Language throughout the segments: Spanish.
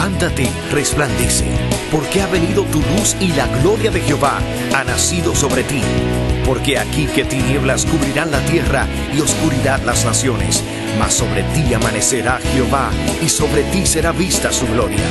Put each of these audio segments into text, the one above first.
Levántate, resplandece, porque ha venido tu luz y la gloria de Jehová ha nacido sobre ti. Porque aquí que tinieblas cubrirán la tierra y oscuridad las naciones, mas sobre ti amanecerá Jehová y sobre ti será vista su gloria.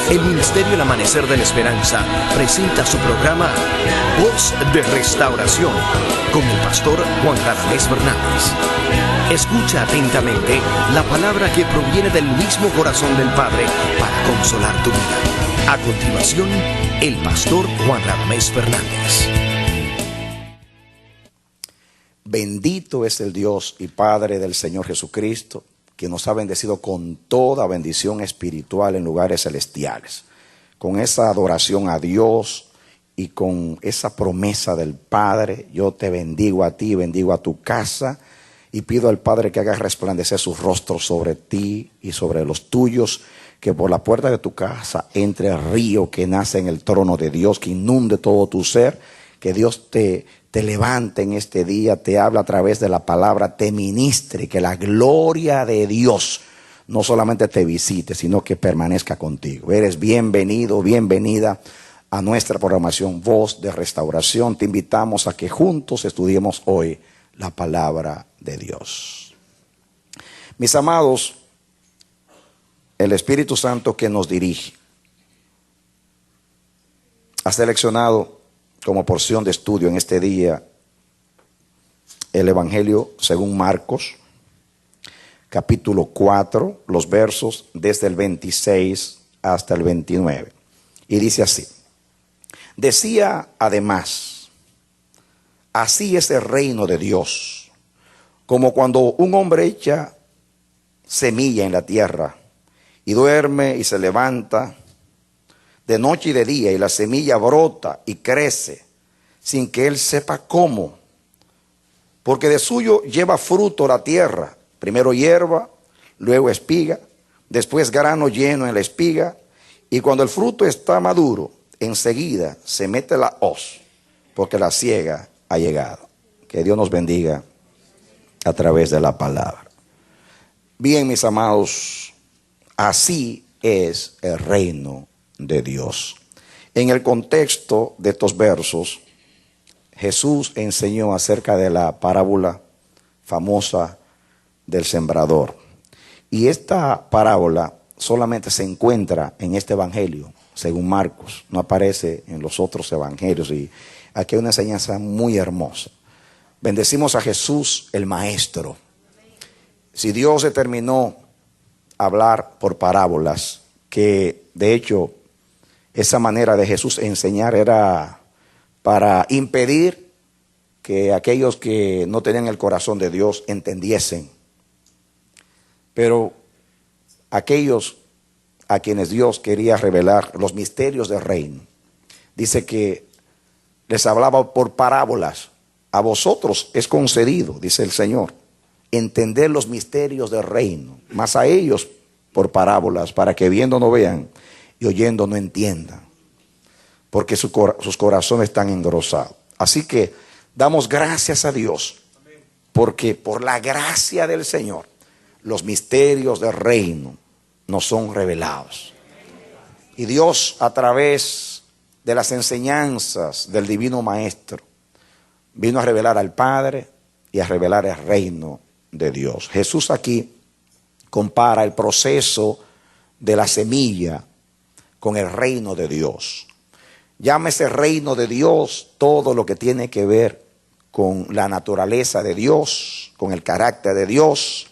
El Ministerio El Amanecer de la Esperanza presenta su programa Voz de Restauración con el pastor Juan Radamés Fernández. Escucha atentamente la palabra que proviene del mismo corazón del Padre para consolar tu vida. A continuación, el pastor Juan Radamés Fernández. Bendito es el Dios y Padre del Señor Jesucristo, que nos ha bendecido con toda bendición espiritual en lugares celestiales. Con esa adoración a Dios y con esa promesa del Padre, yo te bendigo a ti, bendigo a tu casa y pido al Padre que haga resplandecer su rostro sobre ti y sobre los tuyos, que por la puerta de tu casa entre el río que nace en el trono de Dios, que inunde todo tu ser, que Dios te levante en este día, te habla a través de la palabra, te ministre, que la gloria de Dios no solamente te visite, sino que permanezca contigo. Eres bienvenido, bienvenida a nuestra programación Voz de Restauración. Te invitamos a que juntos estudiemos hoy la palabra de Dios. Mis amados, el Espíritu Santo que nos dirige ha seleccionado como porción de estudio en este día el Evangelio según Marcos, capítulo 4, los versos desde el 26 hasta el 29. Y dice así: decía además, así es el reino de Dios, como cuando un hombre echa semilla en la tierra y duerme y se levanta de noche y de día, y la semilla brota y crece sin que él sepa cómo, porque de suyo lleva fruto la tierra, primero hierba, luego espiga, después grano lleno en la espiga, y cuando el fruto está maduro, enseguida se mete la hoz, porque la siega ha llegado. Que Dios nos bendiga a través de la palabra. Bien, mis amados, así es el reino de Dios. En el contexto de estos versos, Jesús enseñó acerca de la parábola famosa del sembrador. Y esta parábola solamente se encuentra en este evangelio, según Marcos, no aparece en los otros evangelios. Y aquí hay una enseñanza muy hermosa. Bendecimos a Jesús, el Maestro. Si Dios determinó hablar por parábolas, que de hecho esa manera de Jesús enseñar era para impedir que aquellos que no tenían el corazón de Dios entendiesen. Pero aquellos a quienes Dios quería revelar los misterios del reino, dice que les hablaba por parábolas. A vosotros es concedido, dice el Señor, entender los misterios del reino, mas a ellos por parábolas, para que viendo no vean y oyendo no entiendan, porque sus corazones están engrosados. Así que damos gracias a Dios, porque por la gracia del Señor los misterios del reino nos son revelados. Y Dios, a través de las enseñanzas del Divino Maestro, vino a revelar al Padre y a revelar el reino de Dios. Jesús aquí compara el proceso de la semilla con el reino de Dios. Llámese reino de Dios todo lo que tiene que ver con la naturaleza de Dios, con el carácter de Dios,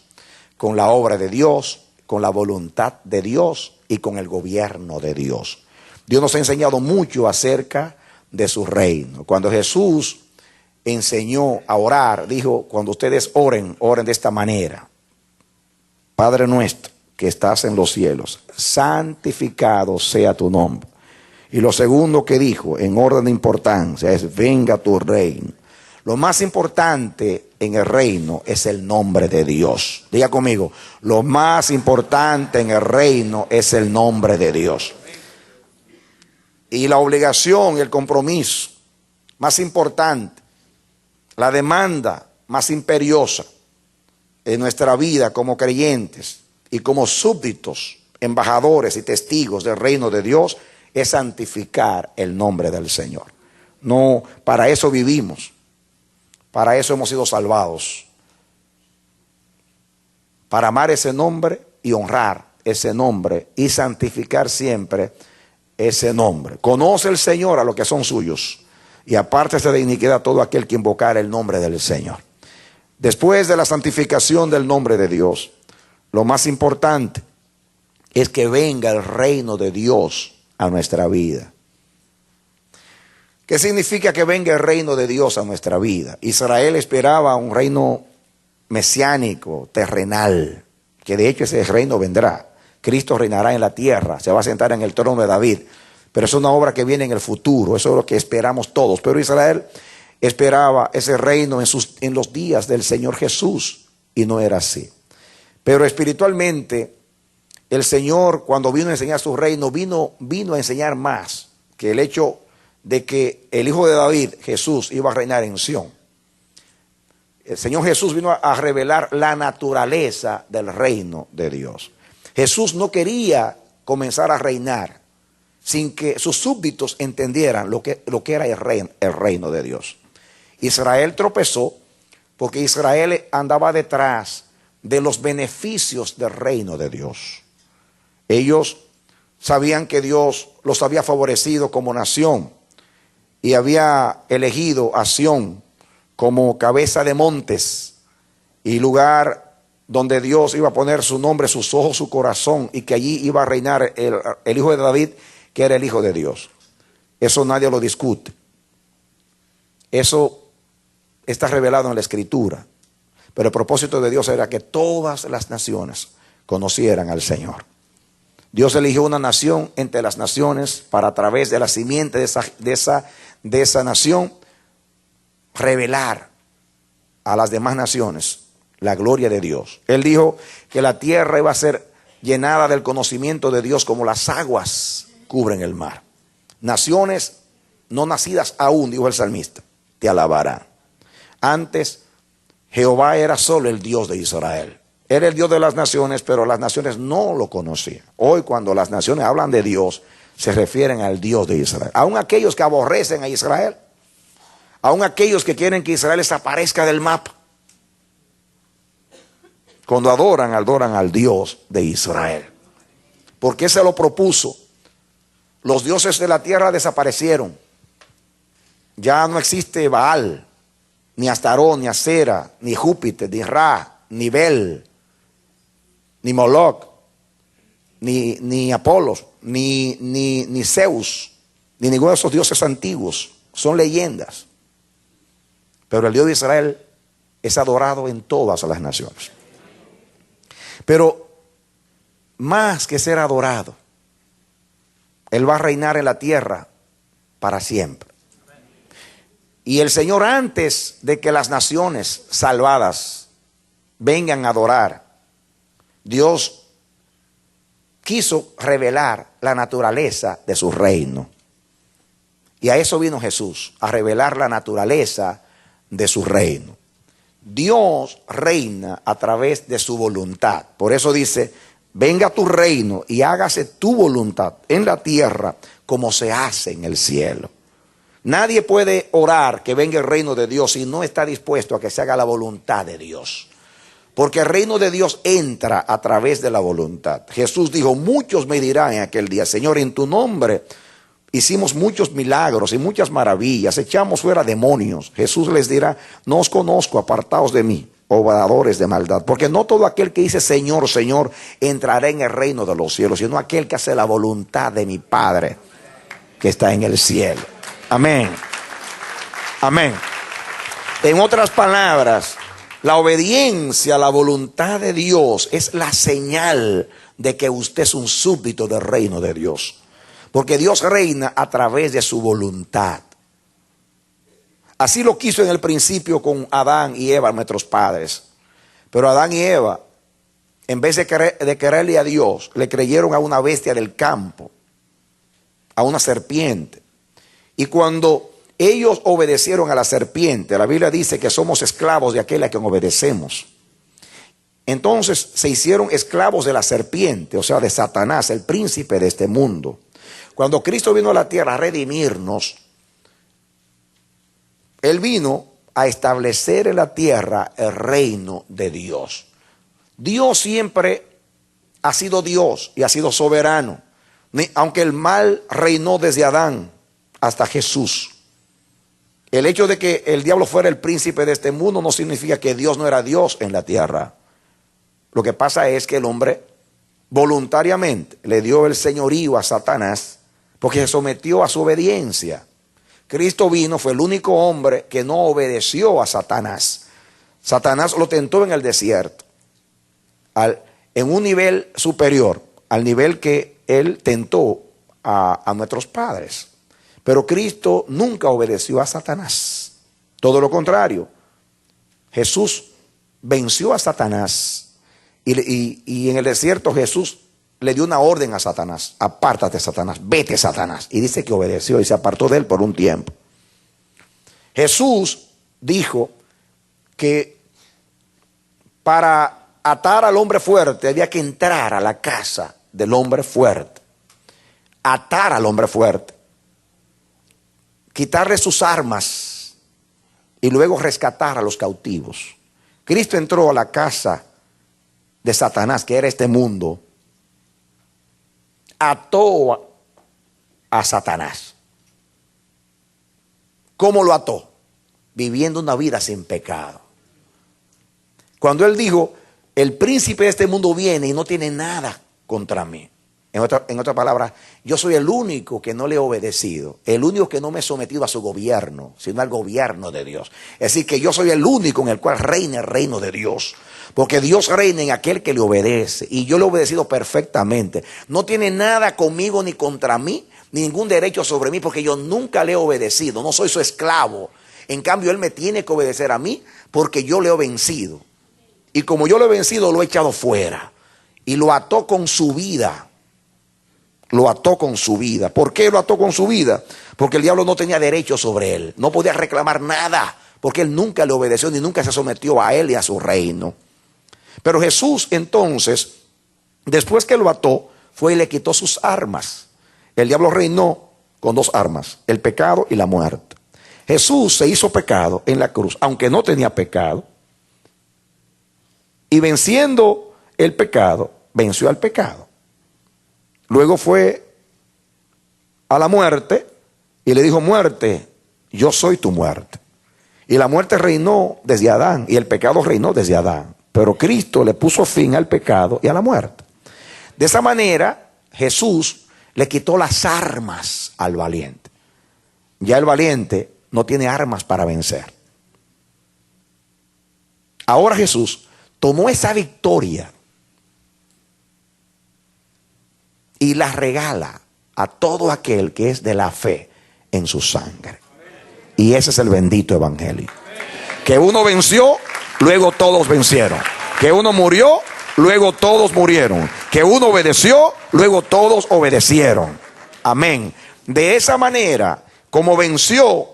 con la obra de Dios, con la voluntad de Dios y con el gobierno de Dios. Dios nos ha enseñado mucho acerca de su reino. Cuando Jesús enseñó a orar, dijo: cuando ustedes oren, oren de esta manera: Padre nuestro que estás en los cielos, santificado sea tu nombre. Y lo segundo que dijo, en orden de importancia, es venga tu reino. Lo más importante en el reino es el nombre de Dios. Diga conmigo, lo más importante en el reino es el nombre de Dios. Y la obligación y el compromiso más importante, la demanda más imperiosa en nuestra vida como creyentes y como súbditos, embajadores y testigos del reino de Dios, es santificar el nombre del Señor. No, para eso vivimos, para eso hemos sido salvados, para amar ese nombre y honrar ese nombre y santificar siempre ese nombre. Conoce el Señor a los que son suyos y apártese de iniquidad todo aquel que invocar el nombre del Señor. Después de la santificación del nombre de Dios, lo más importante es que venga el reino de Dios a nuestra vida. ¿Qué significa que venga el reino de Dios a nuestra vida? Israel esperaba un reino mesiánico, terrenal, que de hecho ese reino vendrá. Cristo reinará en la tierra, se va a sentar en el trono de David, pero es una obra que viene en el futuro, eso es lo que esperamos todos. Pero Israel esperaba ese reino en los días del Señor Jesús, y no era así. Pero espiritualmente, el Señor, cuando vino a enseñar su reino, vino a enseñar más que el hecho de que el Hijo de David, Jesús, iba a reinar en Sión. El Señor Jesús vino a revelar la naturaleza del reino de Dios. Jesús no quería comenzar a reinar sin que sus súbditos entendieran lo que era el reino de Dios. Israel tropezó porque Israel andaba detrás de los beneficios del reino de Dios. Ellos sabían que Dios los había favorecido como nación y había elegido a Sión como cabeza de montes y lugar donde Dios iba a poner su nombre, sus ojos, su corazón, y que allí iba a reinar el Hijo de David, que era el Hijo de Dios. Eso nadie lo discute. Eso está revelado en la Escritura. Pero el propósito de Dios era que todas las naciones conocieran al Señor. Dios eligió una nación entre las naciones para, a través de la simiente de esa nación, revelar a las demás naciones la gloria de Dios. Él dijo que la tierra iba a ser llenada del conocimiento de Dios como las aguas cubren el mar. Naciones no nacidas aún, dijo el salmista, te alabarán. Antes, Jehová era solo el Dios de Israel. Era el Dios de las naciones, pero las naciones no lo conocían. Hoy, cuando las naciones hablan de Dios, se refieren al Dios de Israel. Aún aquellos que aborrecen a Israel, aún aquellos que quieren que Israel desaparezca del mapa, cuando adoran al Dios de Israel. ¿Por qué se lo propuso? Los dioses de la tierra desaparecieron. Ya no existe Baal, ni Astarón, ni Asera, ni Júpiter, ni Ra, ni Bel, ni Moloch, ni Apolos, ni Zeus, ni ninguno de esos dioses antiguos. Son leyendas. Pero el Dios de Israel es adorado en todas las naciones. Pero más que ser adorado, Él va a reinar en la tierra para siempre. Y el Señor, antes de que las naciones salvadas vengan a adorar, Dios quiso revelar la naturaleza de su reino. Y a eso vino Jesús, a revelar la naturaleza de su reino. Dios reina a través de su voluntad. Por eso dice, venga tu reino y hágase tu voluntad en la tierra como se hace en el cielo. Nadie puede orar que venga el reino de Dios si no está dispuesto a que se haga la voluntad de Dios. Porque el reino de Dios entra a través de la voluntad. Jesús dijo, muchos me dirán en aquel día, Señor, en tu nombre hicimos muchos milagros y muchas maravillas, echamos fuera demonios. Jesús les dirá, no os conozco, apartaos de mí, obradores de maldad. Porque no todo aquel que dice Señor, Señor, entrará en el reino de los cielos, sino aquel que hace la voluntad de mi Padre que está en el cielo. Amén. Amén. En otras palabras, la obediencia a la voluntad de Dios es la señal de que usted es un súbdito del reino de Dios. Porque Dios reina a través de su voluntad. Así lo quiso en el principio con Adán y Eva, nuestros padres. Pero Adán y Eva, en vez de quererle a Dios, le creyeron a una bestia del campo, a una serpiente. Y cuando ellos obedecieron a la serpiente, la Biblia dice que somos esclavos de aquel a quien obedecemos. Entonces se hicieron esclavos de la serpiente, o sea, de Satanás, el príncipe de este mundo. Cuando Cristo vino a la tierra a redimirnos, Él vino a establecer en la tierra el reino de Dios. Dios siempre ha sido Dios y ha sido soberano. Aunque el mal reinó desde Adán hasta Jesús. El hecho de que el diablo fuera el príncipe de este mundo no significa que Dios no era Dios en la tierra. Lo que pasa es que el hombre voluntariamente le dio el señorío a Satanás porque se sometió a su obediencia. Cristo vino, fue el único hombre que no obedeció a Satanás. Satanás lo tentó en el desierto, en un nivel superior, al nivel que él tentó a nuestros padres. Pero Cristo nunca obedeció a Satanás. Todo lo contrario, Jesús venció a Satanás. Y en el desierto Jesús le dio una orden a Satanás: apártate, Satanás, vete, Satanás. Y dice que obedeció y se apartó de él por un tiempo. Jesús dijo que para atar al hombre fuerte había que entrar a la casa del hombre fuerte, atar al hombre fuerte, quitarle sus armas y luego rescatar a los cautivos. Cristo entró a la casa de Satanás, que era este mundo, ató a Satanás. ¿Cómo lo ató? Viviendo una vida sin pecado. Cuando él dijo: el príncipe de este mundo viene y no tiene nada contra mí. En otra palabra, yo soy el único que no le he obedecido, el único que no me he sometido a su gobierno, sino al gobierno de Dios. Es decir, que yo soy el único en el cual reina el reino de Dios. Porque Dios reina en aquel que le obedece. Y yo le he obedecido perfectamente. No tiene nada conmigo ni contra mí, ningún derecho sobre mí, porque yo nunca le he obedecido. No soy su esclavo. En cambio, Él me tiene que obedecer a mí porque yo le he vencido. Y como yo lo he vencido, lo he echado fuera. Y lo ató con su vida. Lo ató con su vida. ¿Por qué lo ató con su vida? Porque el diablo no tenía derecho sobre él. No podía reclamar nada. Porque él nunca le obedeció ni nunca se sometió a él y a su reino. Pero Jesús entonces, después que lo ató, fue y le quitó sus armas. El diablo reinó con dos armas: el pecado y la muerte. Jesús se hizo pecado en la cruz, aunque no tenía pecado. Y venciendo el pecado, venció al pecado. Luego fue a la muerte y le dijo: muerte, yo soy tu muerte. Y la muerte reinó desde Adán y el pecado reinó desde Adán. Pero Cristo le puso fin al pecado y a la muerte. De esa manera, Jesús le quitó las armas al valiente. Ya el valiente no tiene armas para vencer. Ahora Jesús tomó esa victoria y la regala a todo aquel que es de la fe en su sangre. Y ese es el bendito evangelio. Que uno venció, luego todos vencieron. Que uno murió, luego todos murieron. Que uno obedeció, luego todos obedecieron. Amén. De esa manera, como venció,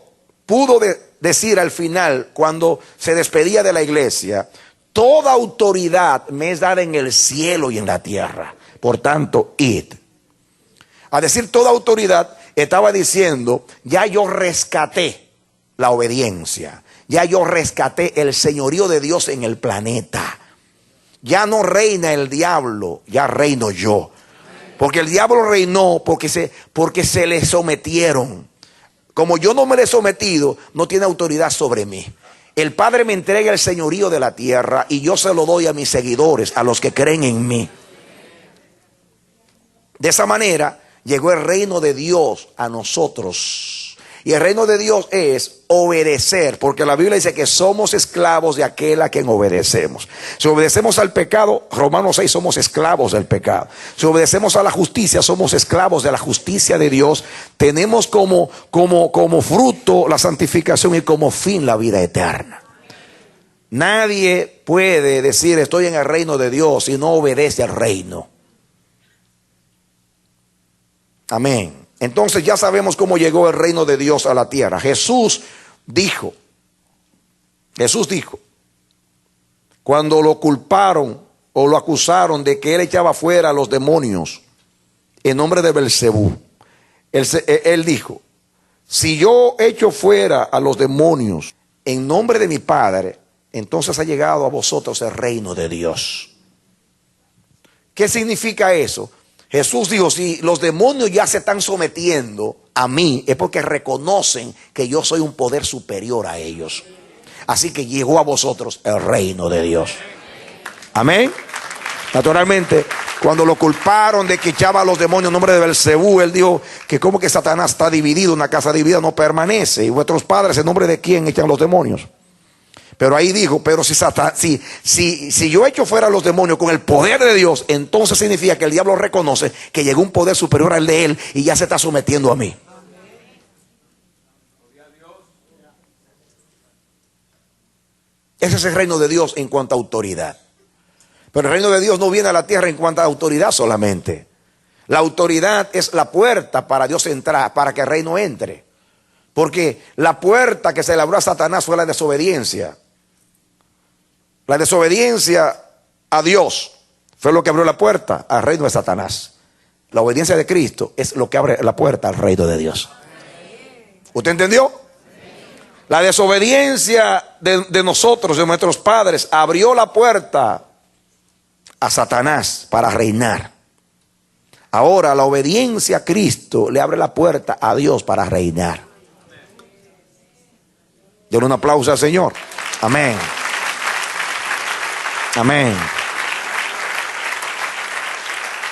pudo decir al final, cuando se despedía de la iglesia: toda autoridad me es dada en el cielo y en la tierra. Por tanto, id. A decir toda autoridad, estaba diciendo: ya yo rescaté la obediencia. Ya yo rescaté el señorío de Dios en el planeta. Ya no reina el diablo, ya reino yo. Porque el diablo reinó porque se le sometieron. Como yo no me le he sometido, no tiene autoridad sobre mí. El Padre me entrega el señorío de la tierra y yo se lo doy a mis seguidores, a los que creen en mí. De esa manera llegó el reino de Dios a nosotros. Y el reino de Dios es obedecer, porque la Biblia dice que somos esclavos de aquel a quien obedecemos. Si obedecemos al pecado, Romanos 6, somos esclavos del pecado. Si obedecemos a la justicia, somos esclavos de la justicia de Dios. Tenemos como fruto la santificación y como fin la vida eterna. Nadie puede decir estoy en el reino de Dios si no obedece al reino. Amén. Entonces ya sabemos cómo llegó el reino de Dios a la tierra. Jesús dijo, cuando lo culparon o lo acusaron de que él echaba fuera a los demonios en nombre de Belcebú, él dijo, si yo echo fuera a los demonios en nombre de mi Padre, entonces ha llegado a vosotros el reino de Dios. ¿Qué significa eso? Jesús dijo, si los demonios ya se están sometiendo a mí, es porque reconocen que yo soy un poder superior a ellos. Así que llegó a vosotros el reino de Dios. Amén. Naturalmente, cuando lo culparon de que echaba a los demonios en nombre de Belcebú, él dijo que como que Satanás está dividido, una casa dividida no permanece. Y vuestros padres, ¿en nombre de quién echan los demonios? Pero ahí dijo, pero si yo echo fuera a los demonios con el poder de Dios, entonces significa que el diablo reconoce que llegó un poder superior al de él y ya se está sometiendo a mí. Ese es el reino de Dios en cuanto a autoridad. Pero el reino de Dios no viene a la tierra en cuanto a autoridad solamente. La autoridad es la puerta para Dios entrar, para que el reino entre. Porque la puerta que se le abrió a Satanás fue la desobediencia. La desobediencia a Dios fue lo que abrió la puerta al reino de Satanás. La obediencia de Cristo es lo que abre la puerta al reino de Dios. ¿Usted entendió? La desobediencia de nosotros, de nuestros padres, abrió la puerta a Satanás para reinar. Ahora la obediencia a Cristo le abre la puerta a Dios para reinar. Denle un aplauso al Señor. Amén. Amén.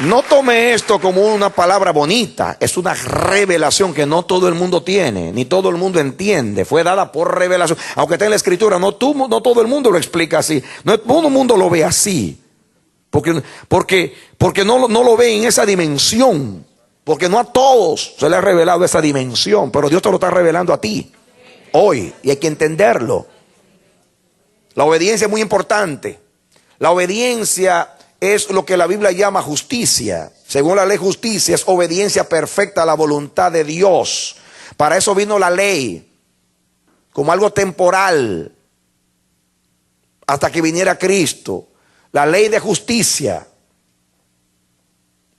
No tome esto como una palabra bonita. Es una revelación que no todo el mundo tiene, ni todo el mundo entiende. Fue dada por revelación. Aunque está en la Escritura, no todo el mundo lo explica así. No todo el mundo lo ve así. Porque no lo ve en esa dimensión. Porque no a todos se le ha revelado esa dimensión. Pero Dios te lo está revelando a ti hoy. Y hay que entenderlo. La obediencia es muy importante. La obediencia es lo que la Biblia llama justicia. Según la ley, justicia es obediencia perfecta a la voluntad de Dios. Para eso vino la ley, como algo temporal, hasta que viniera Cristo. La ley de justicia.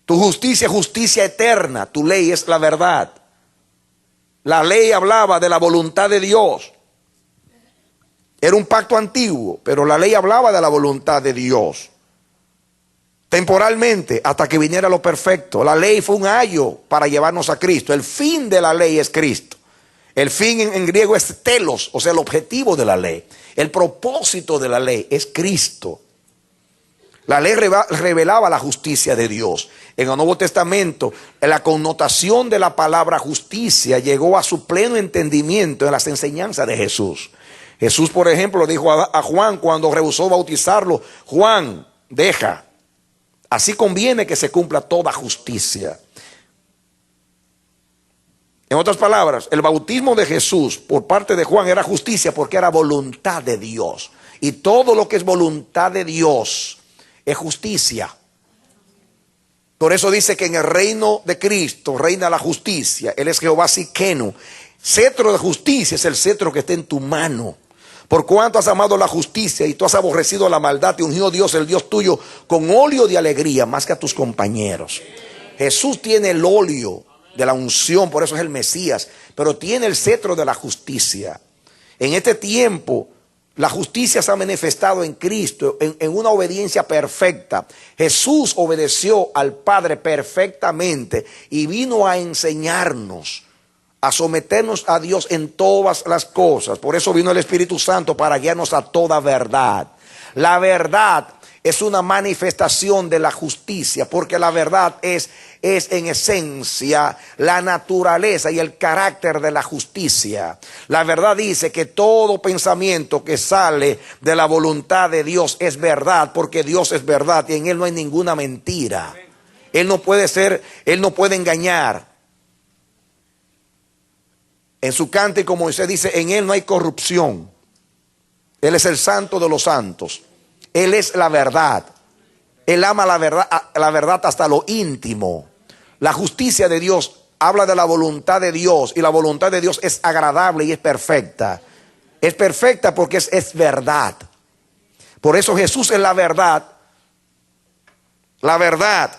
Tu justicia es justicia eterna. Tu ley es la verdad. La ley hablaba de la voluntad de Dios. Era un pacto antiguo, pero la ley hablaba de la voluntad de Dios. Temporalmente, hasta que viniera lo perfecto. La ley fue un ayo para llevarnos a Cristo. El fin de la ley es Cristo. El fin en griego es telos, o sea, el objetivo de la ley. El propósito de la ley es Cristo. La ley revelaba la justicia de Dios. En el Nuevo Testamento, la connotación de la palabra justicia llegó a su pleno entendimiento en las enseñanzas de Jesús. Jesús, por ejemplo, dijo a Juan cuando rehusó bautizarlo: Juan, deja. Así conviene que se cumpla toda justicia. En otras palabras, el bautismo de Jesús por parte de Juan era justicia porque era voluntad de Dios. Y todo lo que es voluntad de Dios es justicia. Por eso dice que en el reino de Cristo reina la justicia. Él es Jehová Siqueno. Cetro de justicia es el cetro que está en tu mano. Por cuanto has amado la justicia y tú has aborrecido la maldad, te ungió Dios, el Dios tuyo, con óleo de alegría más que a tus compañeros. Jesús tiene el óleo de la unción, por eso es el Mesías, pero tiene el cetro de la justicia. En este tiempo, la justicia se ha manifestado en Cristo, en una obediencia perfecta. Jesús obedeció al Padre perfectamente y vino a enseñarnos a someternos a Dios en todas las cosas. Por eso vino el Espíritu Santo para guiarnos a toda verdad. La verdad es una manifestación de la justicia, porque la verdad es en esencia la naturaleza y el carácter de la justicia. La verdad dice que todo pensamiento que sale de la voluntad de Dios es verdad, porque Dios es verdad y en Él no hay ninguna mentira. Él no puede engañar. En su cántico Moisés dice, en Él no hay corrupción. Él es el santo de los santos. Él es la verdad. Él ama la verdad hasta lo íntimo. La justicia de Dios habla de la voluntad de Dios, y la voluntad de Dios es agradable y es perfecta. Es perfecta porque es verdad. Por eso Jesús es la verdad. La verdad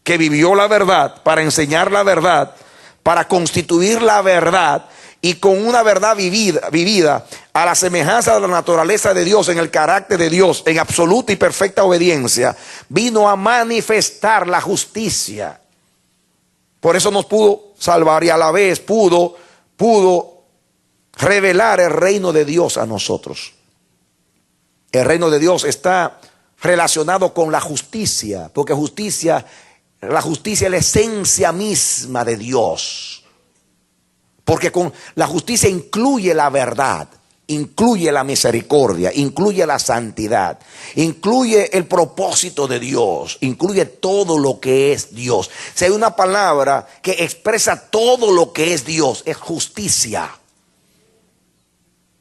que vivió la verdad para enseñar la verdad, para constituir la verdad, y con una verdad vivida a la semejanza de la naturaleza de Dios, en el carácter de Dios, en absoluta y perfecta obediencia, vino a manifestar la justicia. Por eso nos pudo salvar, y a la vez pudo revelar el reino de Dios a nosotros. El reino de Dios está relacionado con la justicia, porque la justicia es la esencia misma de Dios. Porque con la justicia incluye la verdad, incluye la misericordia, incluye la santidad, incluye el propósito de Dios, incluye todo lo que es Dios. Si hay una palabra que expresa todo lo que es Dios, es justicia.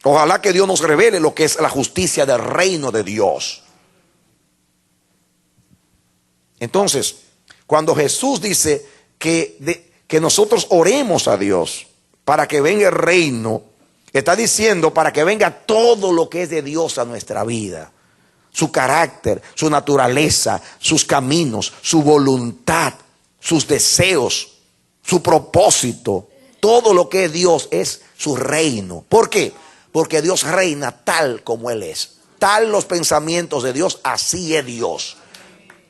Ojalá que Dios nos revele lo que es la justicia del reino de Dios. Entonces, cuando Jesús dice que nosotros oremos a Dios para que venga el reino, está diciendo para que venga todo lo que es de Dios a nuestra vida. Su carácter, su naturaleza, sus caminos, su voluntad, sus deseos, su propósito. Todo lo que es Dios es su reino. ¿Por qué? Porque Dios reina tal como Él es. Tal los pensamientos de Dios, así es Dios.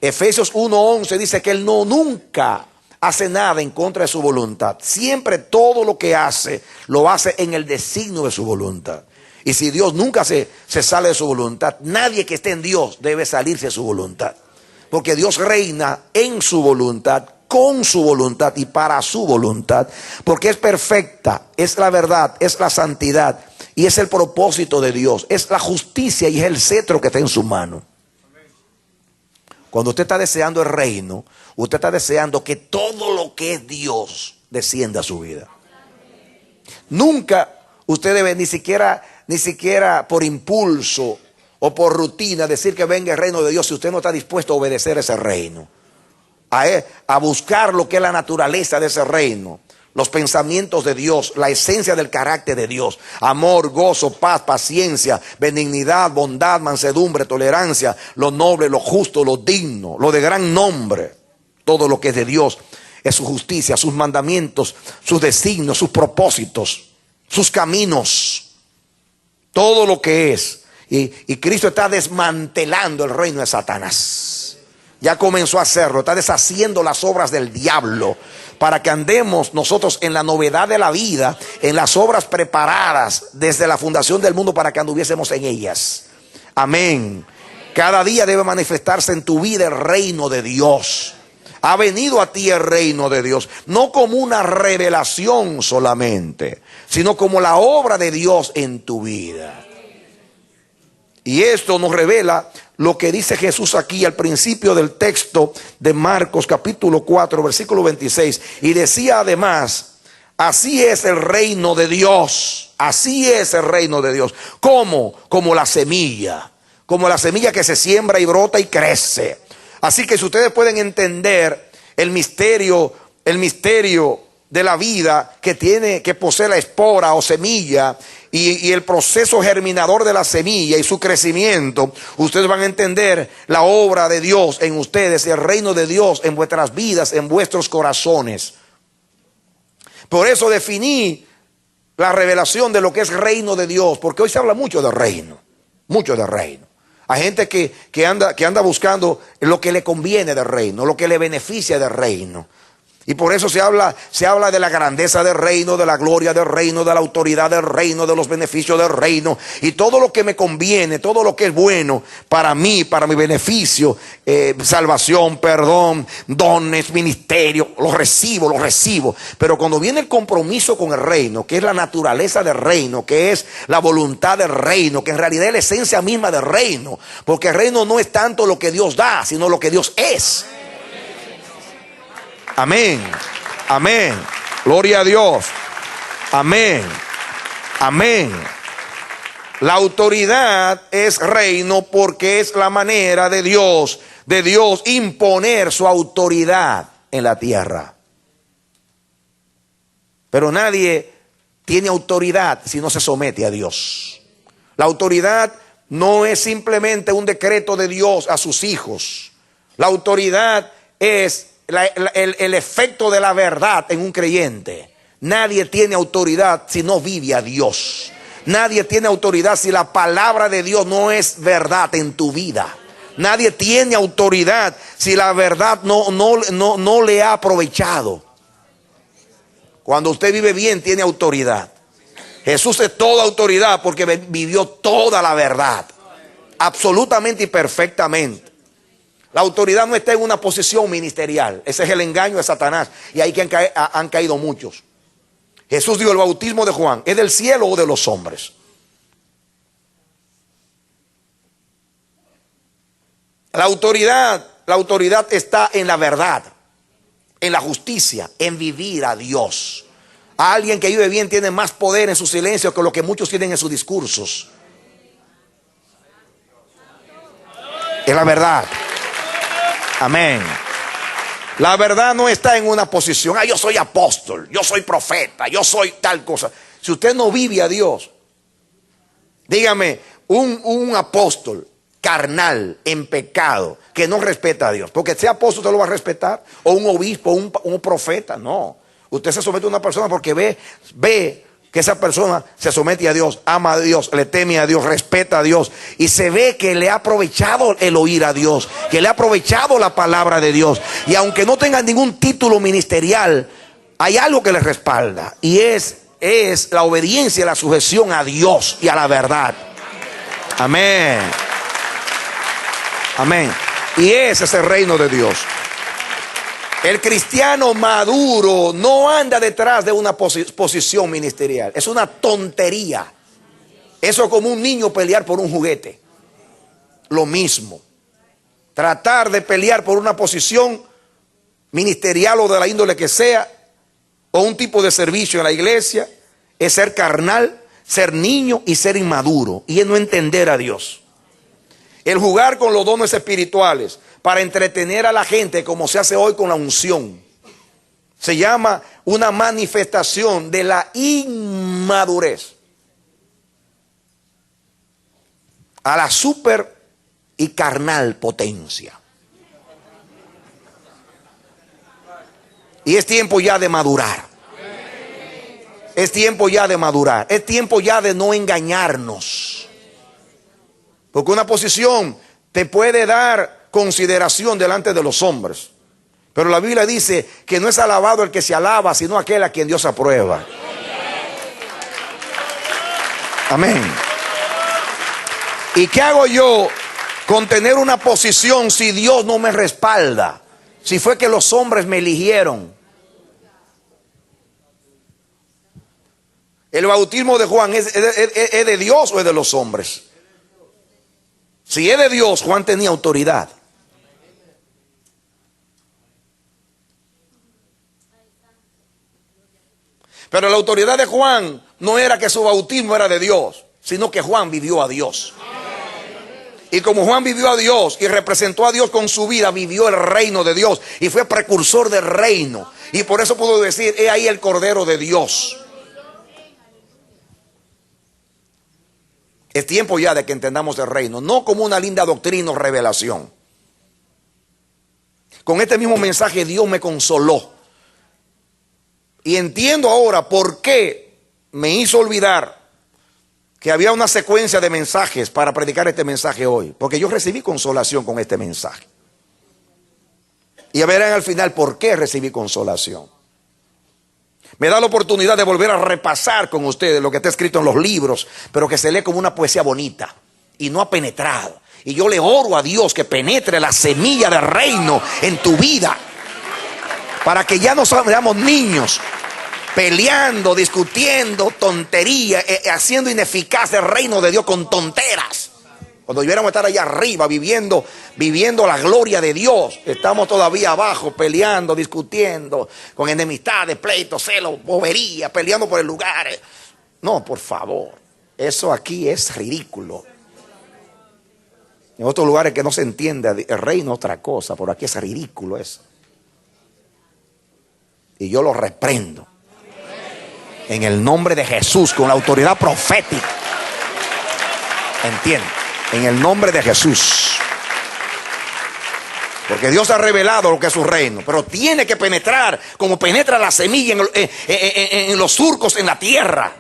Efesios 1:11 dice que Él nunca hace nada en contra de su voluntad. Siempre todo lo que hace, lo hace en el designio de su voluntad. Y si Dios nunca se sale de su voluntad, nadie que esté en Dios debe salirse de su voluntad. Porque Dios reina en su voluntad, con su voluntad y para su voluntad. Porque es perfecta, es la verdad, es la santidad y es el propósito de Dios. Es la justicia y es el cetro que está en su mano. Cuando usted está deseando el reino, usted está deseando que todo lo que es Dios descienda a su vida. Nunca usted debe ni siquiera por impulso o por rutina decir que venga el reino de Dios si usted no está dispuesto a obedecer ese reino. A buscar lo que es la naturaleza de ese reino. Los pensamientos de Dios, la esencia del carácter de Dios: amor, gozo, paz, paciencia, benignidad, bondad, mansedumbre, tolerancia, lo noble, lo justo, lo digno, lo de gran nombre. Todo lo que es de Dios es su justicia, sus mandamientos, sus designios, sus propósitos, sus caminos. Todo lo que es. Y Cristo está desmantelando el reino de Satanás. Ya comenzó a hacerlo, está deshaciendo las obras del diablo, para que andemos nosotros en la novedad de la vida, en las obras preparadas desde la fundación del mundo para que anduviésemos en ellas. Amén. Cada día debe manifestarse en tu vida el reino de Dios. Ha venido a ti el reino de Dios, no como una revelación solamente, sino como la obra de Dios en tu vida. Y esto nos revela lo que dice Jesús aquí al principio del texto de Marcos capítulo 4 versículo 26. Y decía además: así es el reino de Dios. Así es el reino de Dios. ¿Cómo? Como la semilla que se siembra y brota y crece. Así que si ustedes pueden entender el misterio de la vida que posee la espora o semilla, y el proceso germinador de la semilla y su crecimiento, ustedes van a entender la obra de Dios en ustedes, el reino de Dios en vuestras vidas, en vuestros corazones. Por eso definí la revelación de lo que es reino de Dios, porque hoy se habla mucho de reino, mucho de reino. Hay gente que anda buscando lo que le conviene del reino, lo que le beneficia del reino. Y por eso se habla de la grandeza del reino, de la gloria del reino, de la autoridad del reino, de los beneficios del reino. Y todo lo que me conviene, todo lo que es bueno para mí, para mi beneficio, salvación, perdón, dones, ministerio, los recibo. Pero cuando viene el compromiso con el reino, que es la naturaleza del reino, que es la voluntad del reino, que en realidad es la esencia misma del reino. Porque el reino no es tanto lo que Dios da, sino lo que Dios es. Amén, amén, gloria a Dios, amén, amén. La autoridad es reino porque es la manera de Dios imponer su autoridad en la tierra. Pero nadie tiene autoridad si no se somete a Dios. La autoridad no es simplemente un decreto de Dios a sus hijos. La autoridad es el efecto de la verdad en un creyente. Nadie tiene autoridad si no vive a Dios. Nadie tiene autoridad si la palabra de Dios no es verdad en tu vida. Nadie tiene autoridad si la verdad no le ha aprovechado. Cuando usted vive bien, tiene autoridad. Jesús es toda autoridad porque vivió toda la verdad, absolutamente y perfectamente. La autoridad no está en una posición ministerial. Ese es el engaño de Satanás. Y ahí que han caído muchos. Jesús dijo: el bautismo de Juan, ¿es del cielo o de los hombres? La autoridad está en la verdad, en la justicia, en vivir a Dios. Alguien que vive bien tiene más poder en su silencio que lo que muchos tienen en sus discursos. Es la verdad. Amén. La verdad no está en una posición: yo soy apóstol, yo soy profeta, yo soy tal cosa. Si usted no vive a Dios, dígame, un apóstol carnal, en pecado, que no respeta a Dios, porque sea apóstol usted lo va a respetar, o un obispo, un profeta, no. Usted se somete a una persona porque ve que esa persona se somete a Dios, ama a Dios, le teme a Dios, respeta a Dios, y se ve que le ha aprovechado el oír a Dios, que le ha aprovechado la palabra de Dios, y aunque no tenga ningún título ministerial, hay algo que le respalda, y es la obediencia y la sujeción a Dios y a la verdad. Amén, amén. Y ese es el reino de Dios. El cristiano maduro no anda detrás de una posición ministerial. Es una tontería. Eso es como un niño pelear por un juguete. Lo mismo. Tratar de pelear por una posición ministerial o de la índole que sea, o un tipo de servicio en la iglesia, es ser carnal, ser niño y ser inmaduro. Y es no entender a Dios. El jugar con los dones espirituales para entretener a la gente, como se hace hoy con la unción, se llama una manifestación de la inmadurez a la super y carnal potencia. Y es tiempo ya de madurar. Es tiempo ya de madurar. Es tiempo ya de no engañarnos. Porque una posición te puede dar consideración delante de los hombres. Pero la Biblia dice que no es alabado el que se alaba, sino aquel a quien Dios aprueba. Amén. ¿Y qué hago yo con tener una posición si Dios no me respalda? Si fue que los hombres me eligieron. ¿El bautismo de Juan es de Dios o es de los hombres? Si es de Dios, Juan tenía autoridad. Pero la autoridad de Juan no era que su bautismo era de Dios, sino que Juan vivió a Dios. Y como Juan vivió a Dios y representó a Dios con su vida, vivió el reino de Dios y fue precursor del reino. Y por eso puedo decir: he ahí el Cordero de Dios. Es tiempo ya de que entendamos el reino, no como una linda doctrina o revelación. Con este mismo mensaje Dios me consoló. Y entiendo ahora por qué me hizo olvidar que había una secuencia de mensajes para predicar este mensaje hoy. Porque yo recibí consolación con este mensaje. Y verán al final por qué recibí consolación. Me da la oportunidad de volver a repasar con ustedes lo que está escrito en los libros, pero que se lee como una poesía bonita y no ha penetrado. Y yo le oro a Dios que penetre la semilla del reino en tu vida, para que ya no seamos niños peleando, discutiendo, tontería, haciendo ineficaz el reino de Dios con tonteras. Cuando debiéramos estar allá arriba viviendo la gloria de Dios, estamos todavía abajo peleando, discutiendo, con enemistades, pleitos, celos, bobería, peleando por el lugar. No, por favor, eso aquí es ridículo. En otros lugares que no se entiende el reino es otra cosa, pero aquí es ridículo eso. Y yo lo reprendo en el nombre de Jesús, con la autoridad profética. ¿Entiendes? En el nombre de Jesús. Porque Dios ha revelado lo que es su reino, pero tiene que penetrar como penetra la semilla en los surcos en la tierra.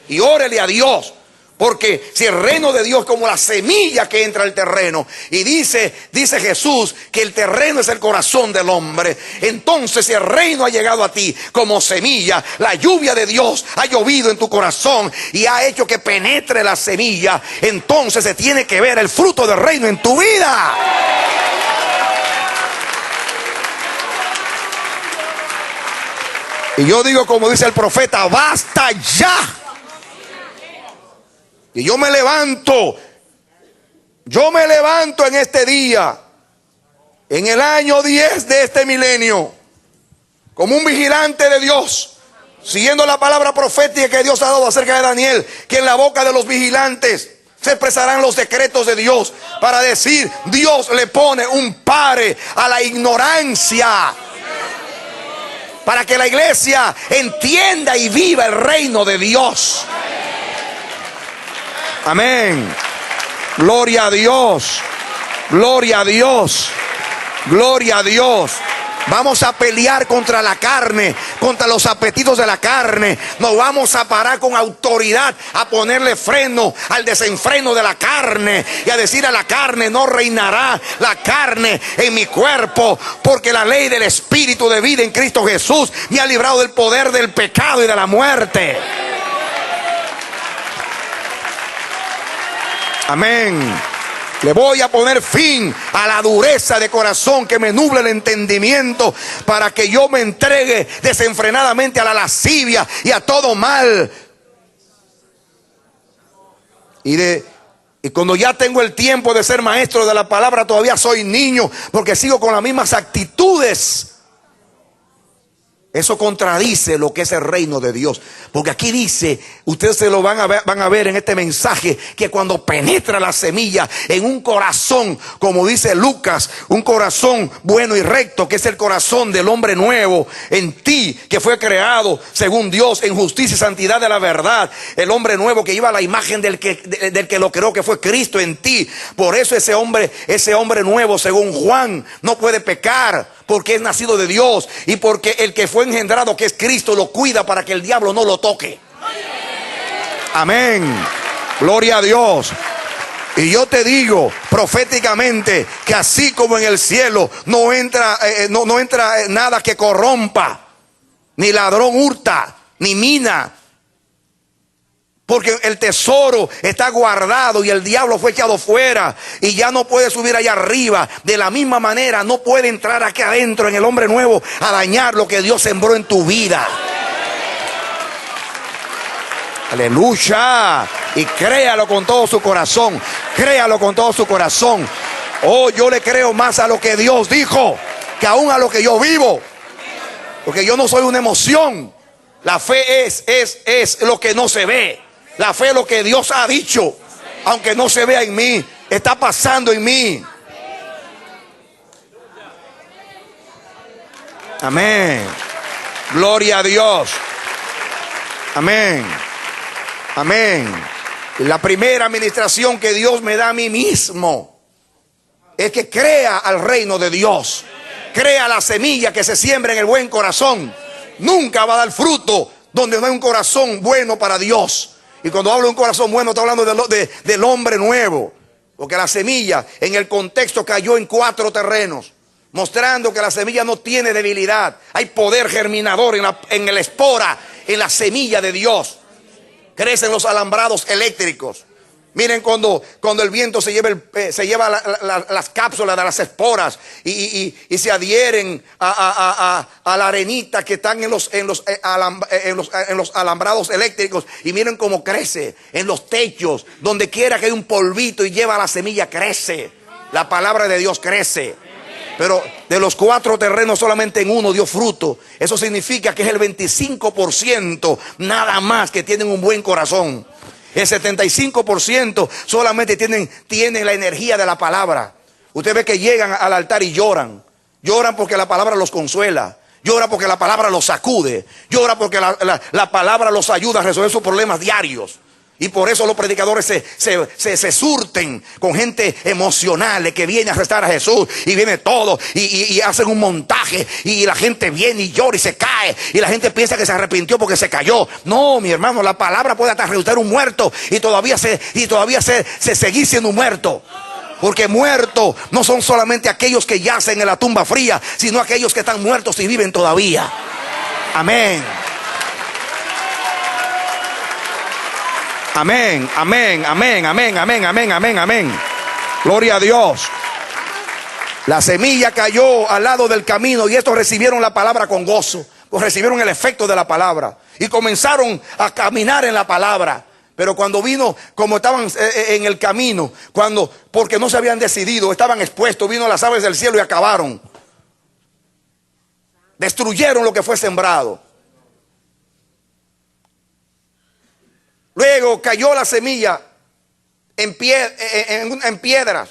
Y órele a Dios, porque si el reino de Dios es como la semilla que entra al terreno, y dice Jesús que el terreno es el corazón del hombre, entonces si el reino ha llegado a ti como semilla, la lluvia de Dios ha llovido en tu corazón y ha hecho que penetre la semilla, entonces se tiene que ver el fruto del reino en tu vida. Y yo digo como dice el profeta, basta ya. Y yo me levanto en este día, en el año 10 de este milenio, como un vigilante de Dios, siguiendo la palabra profética que Dios ha dado acerca de Daniel, que en la boca de los vigilantes se expresarán los decretos de Dios para decir, Dios le pone un pare a la ignorancia, para que la iglesia entienda y viva el reino de Dios. Amén. Gloria a Dios. Gloria a Dios. Gloria a Dios. Vamos a pelear contra la carne, contra los apetitos de la carne. Nos vamos a parar con autoridad a ponerle freno al desenfreno de la carne y a decir a la carne, no reinará la carne en mi cuerpo, porque la ley del Espíritu de vida en Cristo Jesús me ha librado del poder del pecado y de la muerte. Amén. Le voy a poner fin a la dureza de corazón que me nubla el entendimiento, para que yo me entregue desenfrenadamente a la lascivia y a todo mal. Y cuando ya tengo el tiempo de ser maestro de la palabra, todavía soy niño, porque sigo con las mismas actitudes. Eso contradice lo que es el reino de Dios. Porque aquí dice, ustedes se lo van a ver en este mensaje, que cuando penetra la semilla en un corazón, como dice Lucas, un corazón bueno y recto, que es el corazón del hombre nuevo en ti, que fue creado según Dios en justicia y santidad de la verdad. El hombre nuevo que lleva la imagen del que lo creó, que fue Cristo en ti. Por eso ese hombre nuevo, según Juan, no puede pecar, porque es nacido de Dios y porque el que fue engendrado, que es Cristo, lo cuida para que el diablo no lo toque. Amén. Gloria a Dios. Y yo te digo proféticamente que así como en el cielo no entra nada que corrompa, ni ladrón hurta, ni mina, porque el tesoro está guardado y el diablo fue echado fuera y ya no puede subir allá arriba. De la misma manera no puede entrar aquí adentro en el hombre nuevo a dañar lo que Dios sembró en tu vida. Aleluya. Y créalo con todo su corazón. Créalo con todo su corazón. Oh, yo le creo más a lo que Dios dijo que aún a lo que yo vivo. Porque yo no soy una emoción. La fe es lo que no se ve. La fe es lo que Dios ha dicho, aunque no se vea en mí, está pasando en mí. Amén. Gloria a Dios. Amén. Amén. La primera administración que Dios me da a mí mismo es que crea al reino de Dios. Crea la semilla que se siembra en el buen corazón. Nunca va a dar fruto donde no hay un corazón bueno para Dios. Y cuando hablo de un corazón bueno, estoy hablando del hombre nuevo. Porque la semilla en el contexto cayó en 4 terrenos. mostrando que la semilla no tiene debilidad. Hay poder germinador en la espora, en la semilla de Dios. Crecen los alambrados eléctricos. Miren cuando el viento se lleva las cápsulas de las esporas y se adhieren a la arenita que están en los alambrados eléctricos. Y miren cómo crece en los techos, donde quiera que hay un polvito y lleva la semilla, crece. La palabra de Dios crece. Pero de los 4 terrenos solamente en uno dio fruto. Eso significa que es el 25% nada más que tienen un buen corazón. El 75% solamente tienen la energía de la palabra. Usted ve que llegan al altar y lloran. Lloran porque la palabra los consuela. Lloran porque la palabra los sacude. Lloran porque la palabra los ayuda a resolver sus problemas diarios. Y por eso los predicadores se surten con gente emocional que viene a arrestar a Jesús. Y viene todo y hacen un montaje. Y la gente viene y llora y se cae. Y la gente piensa que se arrepintió porque se cayó. No, mi hermano, la palabra puede hasta resucitar un muerto. Y todavía se seguir siendo un muerto. Porque muertos no son solamente aquellos que yacen en la tumba fría, sino aquellos que están muertos y viven todavía. Amén. Amén, amén, amén, amén, amén, amén, amén, amén. Gloria a Dios. La semilla cayó al lado del camino y estos recibieron la palabra con gozo. Pues recibieron el efecto de la palabra y comenzaron a caminar en la palabra. Pero cuando vino, como estaban en el camino, porque no se habían decidido, estaban expuestos, vino las aves del cielo y acabaron. Destruyeron lo que fue sembrado. Luego cayó la semilla en piedras.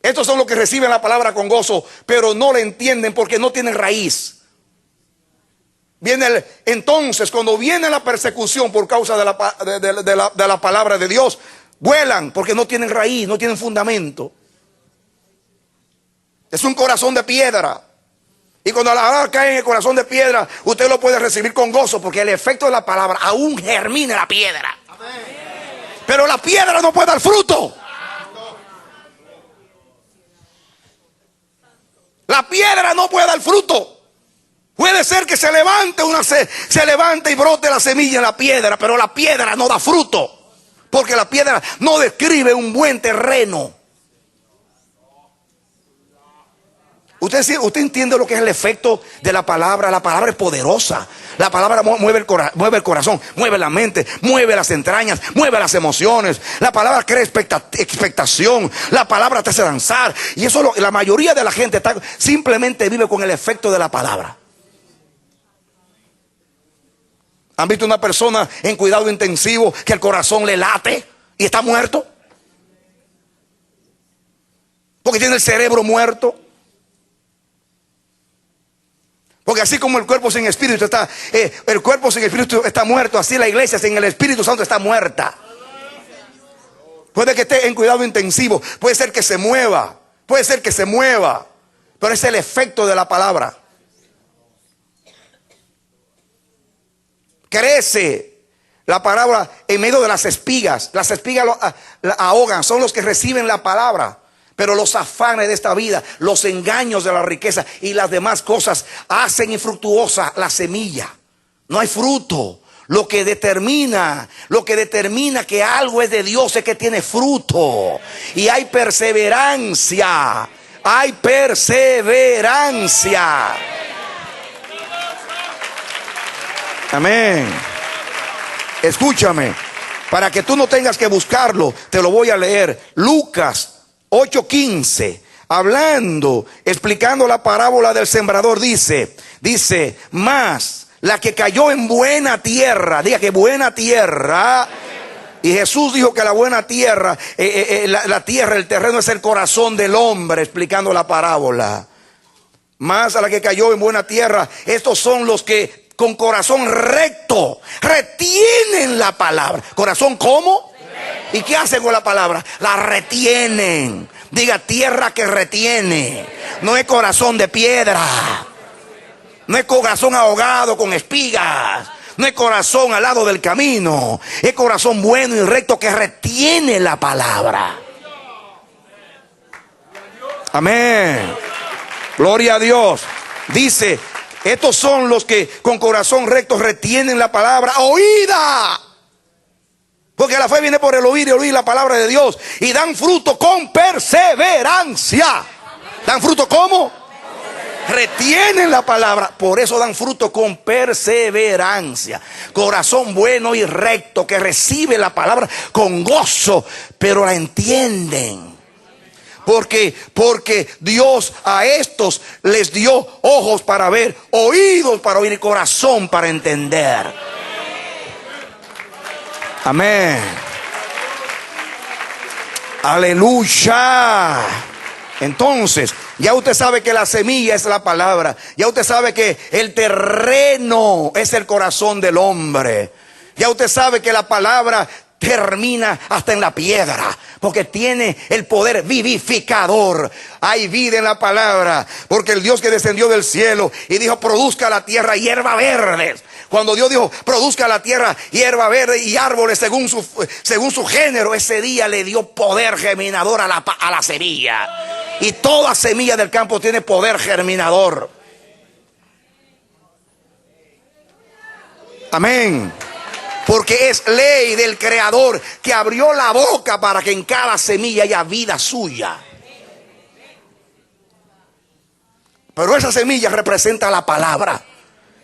Estos son los que reciben la palabra con gozo, pero no la entienden porque no tienen raíz. Entonces, cuando viene la persecución por causa de la palabra de Dios, vuelan porque no tienen raíz, no tienen fundamento. Es un corazón de piedra. Y cuando la palabra cae en el corazón de piedra, usted lo puede recibir con gozo, porque el efecto de la palabra aún germina la piedra. Pero la piedra no puede dar fruto. La piedra no puede dar fruto. Puede ser que se levante y brote la semilla en la piedra, pero la piedra no da fruto, porque la piedra no describe un buen terreno. Usted entiende lo que es el efecto de la palabra. La palabra es poderosa. La palabra mueve el corazón, mueve la mente, mueve las entrañas, mueve las emociones. La palabra crea expectación. La palabra te hace danzar. Y eso la mayoría de la gente simplemente vive con el efecto de la palabra. ¿Han visto una persona en cuidado intensivo que el corazón le late y está muerto? Porque tiene el cerebro muerto. Porque así como el cuerpo sin espíritu está muerto, así la iglesia sin el Espíritu Santo está muerta. Puede que esté en cuidado intensivo, puede ser que se mueva, pero es el efecto de la palabra. Crece la palabra en medio de las espigas. Las espigas la ahogan, son los que reciben la palabra. Pero los afanes de esta vida, los engaños de la riqueza y las demás cosas hacen infructuosa la semilla. No hay fruto. Lo que determina que algo es de Dios es que tiene fruto. Y hay perseverancia. Hay perseverancia. Amén. Escúchame. Para que tú no tengas que buscarlo, te lo voy a leer. Lucas 8:15, explicando la parábola del sembrador, dice, más la que cayó en buena tierra, diga que buena tierra. Y Jesús dijo que la buena tierra, la tierra, el terreno es el corazón del hombre, explicando la parábola. Más a la que cayó en buena tierra, estos son los que con corazón recto retienen la palabra. ¿Corazón cómo? ¿Y qué hacen con la palabra? La retienen. Diga, tierra que retiene. No es corazón de piedra. No es corazón ahogado con espigas. No es corazón al lado del camino. Es corazón bueno y recto que retiene la palabra. Amén. Gloria a Dios. Dice, estos son los que con corazón recto retienen la palabra oída. Porque la fe viene por el oír y oír la palabra de Dios. Y dan fruto con perseverancia. ¿Dan fruto cómo? Retienen la palabra. Por eso dan fruto con perseverancia. Corazón bueno y recto que recibe la palabra con gozo, pero la entienden. Porque Dios a estos les dio ojos para ver, oídos para oír y corazón para entender. Amén. Aleluya. Entonces, ya usted sabe que la semilla es la palabra. Ya usted sabe que el terreno es el corazón del hombre. Ya usted sabe que la palabra termina hasta en la piedra, porque tiene el poder vivificador. Hay vida en la palabra, porque el Dios que descendió del cielo y dijo, produzca la tierra hierba verde. Cuando Dios dijo, produzca la tierra hierba verde y árboles según su género, ese día le dio poder germinador a la semilla. Y toda semilla del campo tiene poder germinador. Amén. Porque es ley del Creador que abrió la boca para que en cada semilla haya vida suya. Pero esa semilla representa la palabra.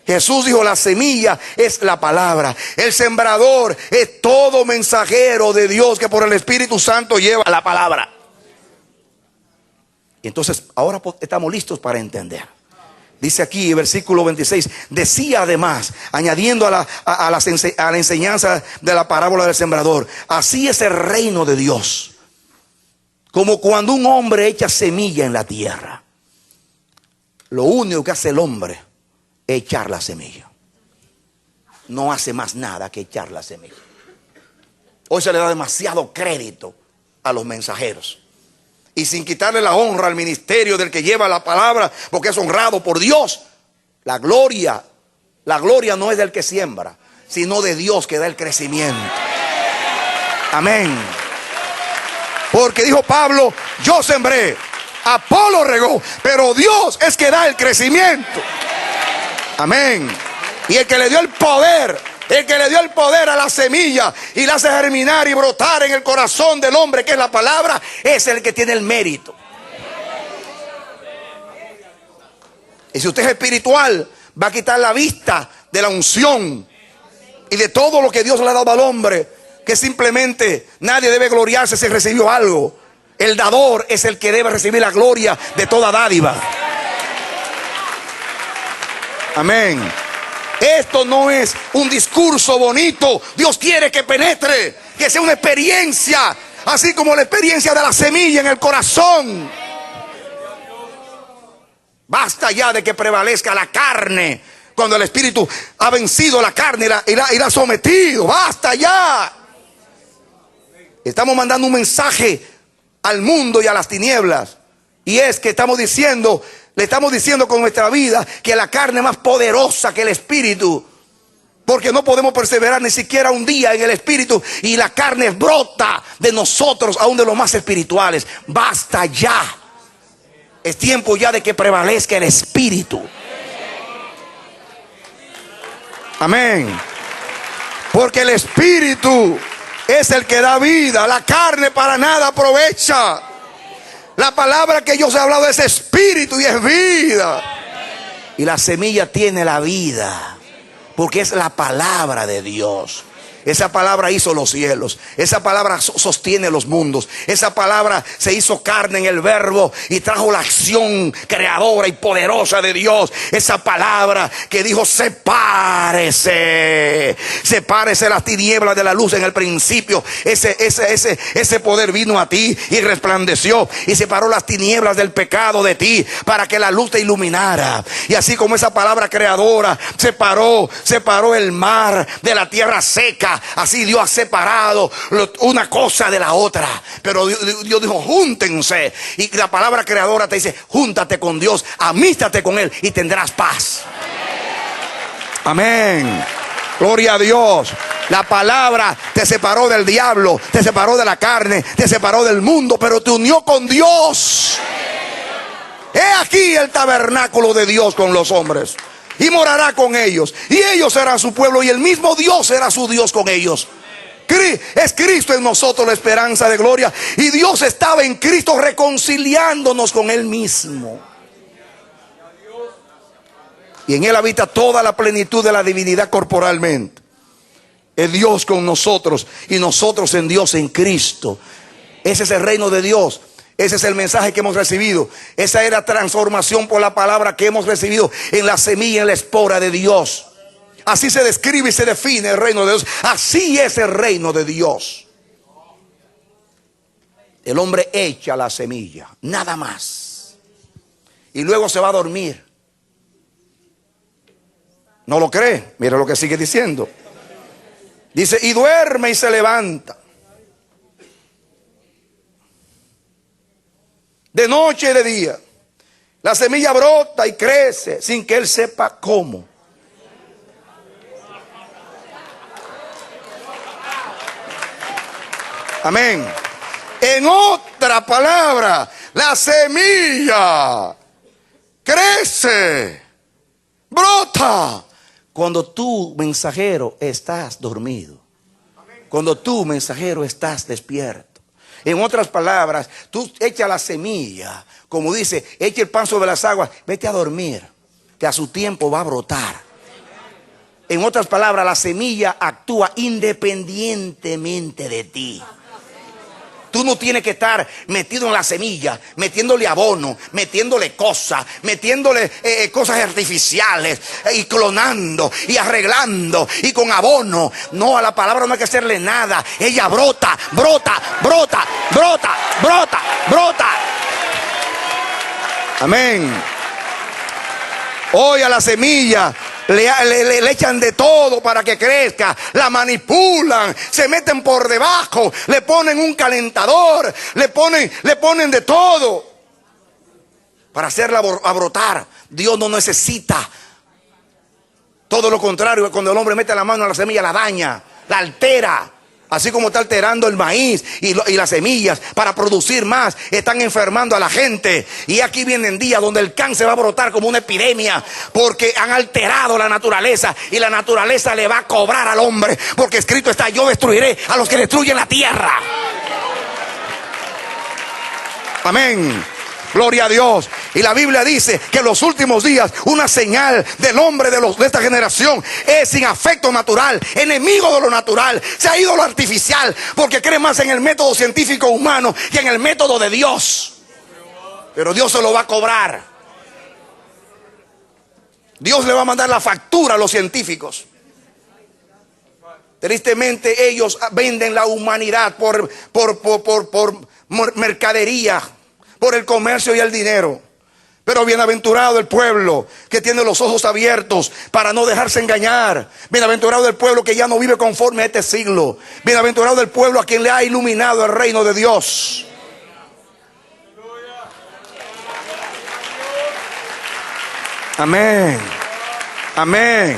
Jesús dijo, la semilla es la palabra. El sembrador es todo mensajero de Dios que por el Espíritu Santo lleva la palabra. Y entonces ahora estamos listos para entender. Dice aquí, versículo 26, decía además, añadiendo a la enseñanza de la parábola del sembrador, así es el reino de Dios, como cuando un hombre echa semilla en la tierra. Lo único que hace el hombre es echar la semilla. No hace más nada que echar la semilla. Hoy se le da demasiado crédito a los mensajeros. Y sin quitarle la honra al ministerio del que lleva la palabra, porque es honrado por Dios. La gloria no es del que siembra, sino de Dios que da el crecimiento. Amén. Porque dijo Pablo, yo sembré, Apolo regó, pero Dios es que da el crecimiento. Amén. Y el que le dio el poder a la semilla y la hace germinar y brotar en el corazón del hombre, que es la palabra, es el que tiene el mérito. Y si usted es espiritual, va a quitar la vista de la unción y de todo lo que Dios le ha dado al hombre, que simplemente nadie debe gloriarse si recibió algo. El dador es el que debe recibir la gloria de toda dádiva. Amén. Esto no es un discurso bonito. Dios quiere que penetre, que sea una experiencia, así como la experiencia de la semilla en el corazón. Basta ya de que prevalezca la carne, cuando el Espíritu ha vencido la carne y la ha sometido. Basta ya. Estamos mandando un mensaje al mundo y a las tinieblas, y es que le estamos diciendo con nuestra vida que la carne es más poderosa que el Espíritu, porque no podemos perseverar ni siquiera un día en el Espíritu y la carne brota de nosotros, aún de los más espirituales. Basta ya. Es tiempo ya de que prevalezca el Espíritu. Amén. Porque el Espíritu es el que da vida. La carne para nada aprovecha. La palabra que yo os he hablado es espíritu y es vida. Y la semilla tiene la vida, porque es la palabra de Dios. Esa palabra hizo los cielos. Esa palabra sostiene los mundos. Esa palabra se hizo carne en el verbo y trajo la acción creadora y poderosa de Dios. Esa palabra que dijo, sepárese las tinieblas de la luz en el principio. Ese poder vino a ti y resplandeció y separó las tinieblas del pecado de ti para que la luz te iluminara. Y así como esa palabra creadora separó el mar de la tierra seca, así Dios ha separado una cosa de la otra. Pero Dios dijo, júntense. Y la palabra creadora te dice, júntate con Dios, amístate con Él y tendrás paz. Amén. Gloria a Dios. La palabra te separó del diablo, te separó de la carne, te separó del mundo, pero te unió con Dios. He aquí el tabernáculo de Dios con los hombres, y morará con ellos, y ellos serán su pueblo, y el mismo Dios será su Dios con ellos. Es Cristo en nosotros la esperanza de gloria, y Dios estaba en Cristo reconciliándonos con Él mismo, y en Él habita toda la plenitud de la divinidad corporalmente. Es Dios con nosotros y nosotros en Dios, en Cristo. Ese es el reino de Dios. Ese es el mensaje que hemos recibido. Esa es la transformación por la palabra que hemos recibido en la semilla, en la espora de Dios. Así se describe y se define el reino de Dios. Así es el reino de Dios. El hombre echa la semilla, nada más, y luego se va a dormir. ¿No lo cree? Mira lo que sigue diciendo. Dice, y duerme y se levanta, de noche y de día. La semilla brota y crece sin que él sepa cómo. Amén. En otra palabra, la semilla crece, brota, cuando tú, mensajero, estás dormido. Cuando tú, mensajero, estás despierto. En otras palabras, tú echa la semilla, como dice, echa el pan sobre las aguas, vete a dormir, que a su tiempo va a brotar. En otras palabras, la semilla actúa independientemente de ti. Tú no tienes que estar metido en la semilla, metiéndole abono, metiéndole cosas, metiéndole cosas artificiales, y clonando y arreglando y con abono. No, a la palabra no hay que hacerle nada. Ella brota, brota, brota, brota, brota, brota. Amén. Hoy a la semilla le echan de todo para que crezca, la manipulan, se meten por debajo, le ponen un calentador, le ponen de todo para hacerla a brotar. Dios no necesita. Todo lo contrario, cuando el hombre mete la mano a la semilla, la daña, la altera. Así como está alterando el maíz y las semillas para producir más, están enfermando a la gente. Y aquí vienen días donde el cáncer va a brotar como una epidemia, porque han alterado la naturaleza, y la naturaleza le va a cobrar al hombre, porque escrito está: yo destruiré a los que destruyen la tierra. Amén. Gloria a Dios. Y la Biblia dice que en los últimos días una señal del hombre de esta generación es sin afecto natural, enemigo de lo natural. Se ha ido a lo artificial porque cree más en el método científico humano que en el método de Dios. Pero Dios se lo va a cobrar. Dios le va a mandar la factura a los científicos. Tristemente ellos venden la humanidad por mercadería, por el comercio y el dinero. Pero bienaventurado el pueblo que tiene los ojos abiertos para no dejarse engañar. Bienaventurado el pueblo que ya no vive conforme a este siglo. Bienaventurado el pueblo a quien le ha iluminado el reino de Dios. Amén. Amén.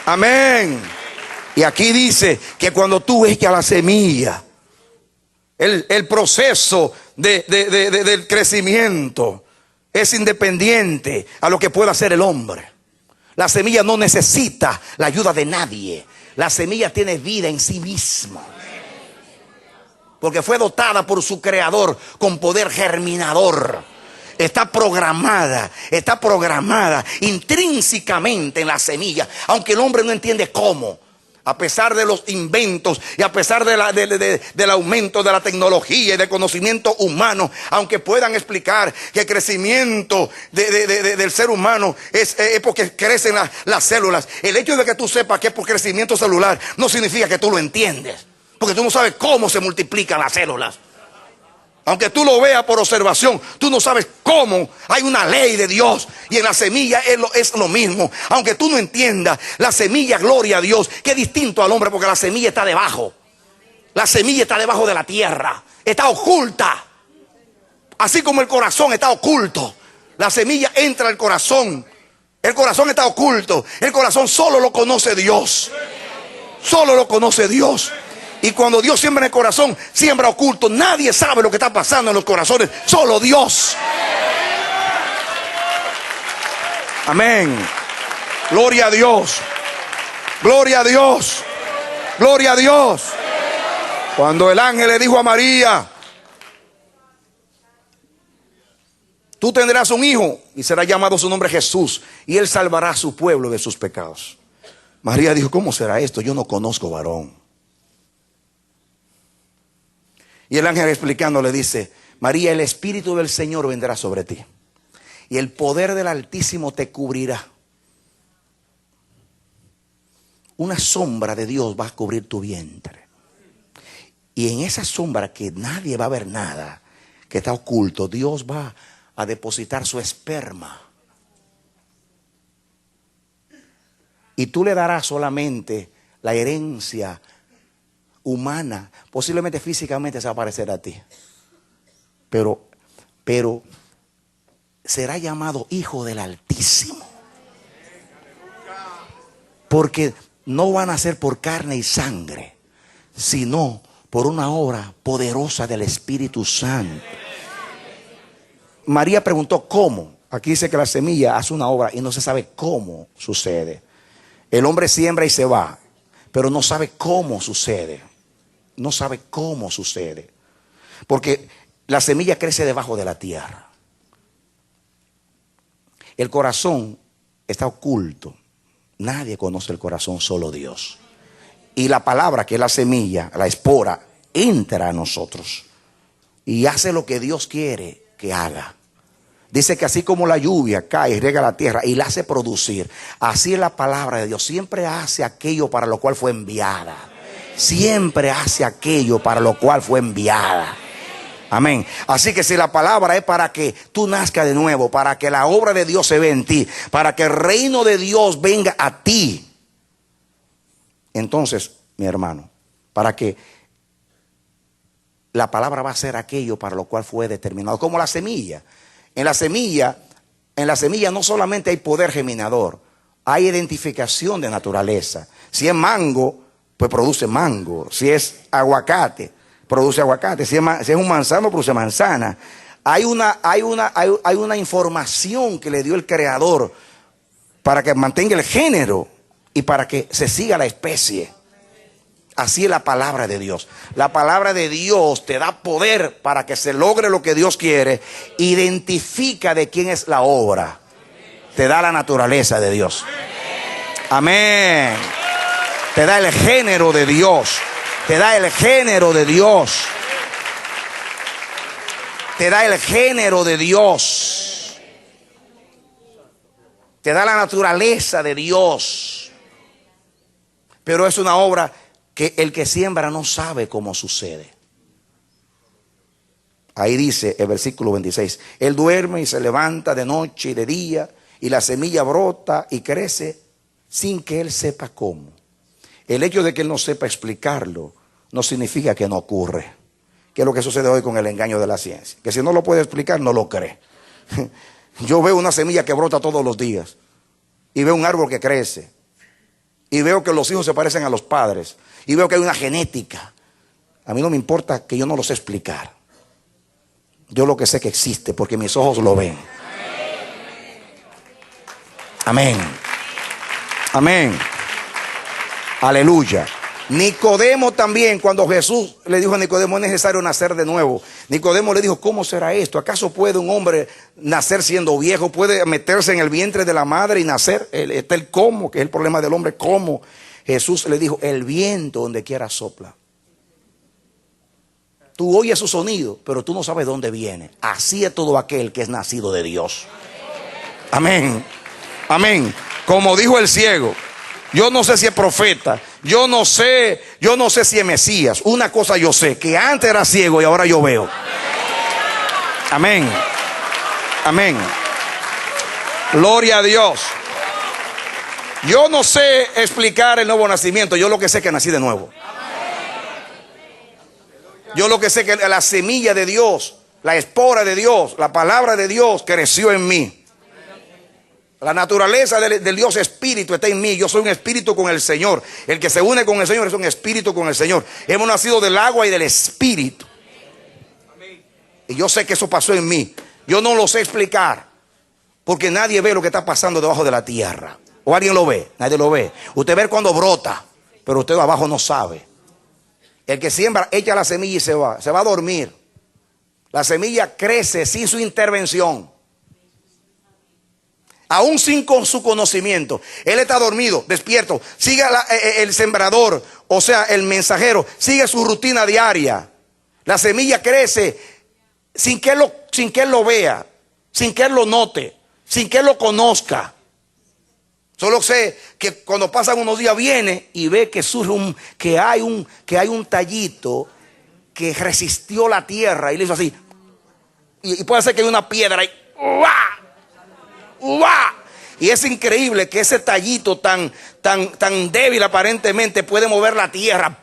Amén. Y aquí dice que cuando tú echas la semilla, el proceso del crecimiento es independiente a lo que pueda hacer el hombre. La semilla no necesita la ayuda de nadie. La semilla tiene vida en sí misma, porque fue dotada por su creador con poder germinador. Está programada intrínsecamente en la semilla, aunque el hombre no entiende cómo. A pesar de los inventos y a pesar del aumento de la tecnología y del conocimiento humano, aunque puedan explicar que el crecimiento del ser humano es porque crecen las células, el hecho de que tú sepas que es por crecimiento celular no significa que tú lo entiendes, porque tú no sabes cómo se multiplican las células. Aunque tú lo veas por observación, tú no sabes cómo. Hay una ley de Dios, y en la semilla es lo mismo. Aunque tú no entiendas, la semilla, gloria a Dios, que es distinto al hombre, porque la semilla está debajo. La semilla está debajo de la tierra, está oculta. Así como el corazón está oculto, la semilla entra al corazón. El corazón está oculto. El corazón solo lo conoce Dios. Solo lo conoce Dios. Y cuando Dios siembra en el corazón, siembra oculto. Nadie sabe lo que está pasando en los corazones, solo Dios. Amén. Gloria a Dios. Gloria a Dios. Gloria a Dios. Cuando el ángel le dijo a María: tú tendrás un hijo y será llamado su nombre Jesús, y él salvará a su pueblo de sus pecados. María dijo: ¿cómo será esto? Yo no conozco varón. Y el ángel explicando le dice: María, el Espíritu del Señor vendrá sobre ti, y el poder del Altísimo te cubrirá. Una sombra de Dios va a cubrir tu vientre. Y en esa sombra, que nadie va a ver nada, que está oculto, Dios va a depositar su esperma. Y tú le darás solamente la herencia humana. Posiblemente físicamente se va a parecer a ti. Pero será llamado Hijo del Altísimo. Porque no van a ser por carne y sangre, sino por una obra poderosa del Espíritu Santo. María preguntó cómo. Aquí dice que la semilla hace una obra y no se sabe cómo sucede. El hombre siembra y se va, pero no sabe cómo sucede. No sabe cómo sucede. Porque la semilla crece debajo de la tierra. El corazón está oculto. Nadie conoce el corazón, solo Dios. Y la palabra, que es la semilla, la espora, entra a nosotros y hace lo que Dios quiere que haga. Dice que así como la lluvia cae y riega la tierra y la hace producir, así es la palabra de Dios. Siempre hace aquello para lo cual fue enviada. Siempre hace aquello para lo cual fue enviada. Amén. Así que si la palabra es para que tú nazcas de nuevo, para que la obra de Dios se vea en ti, para que el reino de Dios venga a ti, entonces, mi hermano, para que la palabra va a ser aquello para lo cual fue determinado. Como la semilla. En la semilla no solamente hay poder germinador, hay identificación de naturaleza. Si es mango, pues produce mango. Si es aguacate, produce aguacate. Si es un manzano, produce manzana. Hay una información que le dio el Creador para que mantenga el género y para que se siga la especie. Así es la palabra de Dios. La palabra de Dios te da poder para que se logre lo que Dios quiere. Identifica de quién es la obra. Te da la naturaleza de Dios. Amén. Te da el género de Dios. Te da el género de Dios. Te da el género de Dios. Te da la naturaleza de Dios. Pero es una obra que el que siembra no sabe cómo sucede. Ahí dice el versículo 26. Él duerme y se levanta de noche y de día, y la semilla brota y crece sin que él sepa cómo. El hecho de que él no sepa explicarlo no significa que no ocurre. ¿Qué es lo que sucede hoy con el engaño de la ciencia? Que si no lo puede explicar, no lo cree. Yo veo una semilla que brota todos los días, y veo un árbol que crece, y veo que los hijos se parecen a los padres, y veo que hay una genética. A mí no me importa que yo no lo sé explicar. Yo lo que sé que existe porque mis ojos lo ven. Amén. Amén. Aleluya. Nicodemo también, cuando Jesús le dijo a Nicodemo: es necesario nacer de nuevo. Nicodemo le dijo: ¿cómo será esto? ¿Acaso puede un hombre nacer siendo viejo? ¿Puede meterse en el vientre de la madre y nacer? Está el cómo, que es el problema del hombre. ¿Cómo? Jesús le dijo: el viento donde quiera sopla. Tú oyes su sonido, pero tú no sabes dónde viene. Así es todo aquel que es nacido de Dios. Amén. Amén. Como dijo el ciego: yo no sé si es profeta, yo no sé si es Mesías. Una cosa yo sé, que antes era ciego y ahora yo veo. Amén. Amén. Gloria a Dios. Yo no sé explicar el nuevo nacimiento. Yo lo que sé es que nací de nuevo. Yo lo que sé es que la semilla de Dios, la espora de Dios, la palabra de Dios creció en mí. La naturaleza del Dios espíritu está en mí. Yo soy un espíritu con el Señor. El que se une con el Señor es un espíritu con el Señor. Hemos nacido del agua y del espíritu. Y yo sé que eso pasó en mí. Yo no lo sé explicar. Porque nadie ve lo que está pasando debajo de la tierra. ¿O alguien lo ve? Nadie lo ve. Usted ve cuando brota, pero usted abajo no sabe. El que siembra echa la semilla y se va a dormir. La semilla crece sin su intervención. Aún sin con su conocimiento. Él está dormido, despierto. Sigue el sembrador, o sea, el mensajero, sigue su rutina diaria. La semilla crece sin que él lo vea, sin que él lo note, sin que él lo conozca. Solo sé que cuando pasan unos días viene y ve que surge que hay un tallito que resistió la tierra y le hizo así. Y puede ser que hay una piedra y ¡uah! ¡Uah! Y es increíble que ese tallito tan débil aparentemente puede mover la tierra.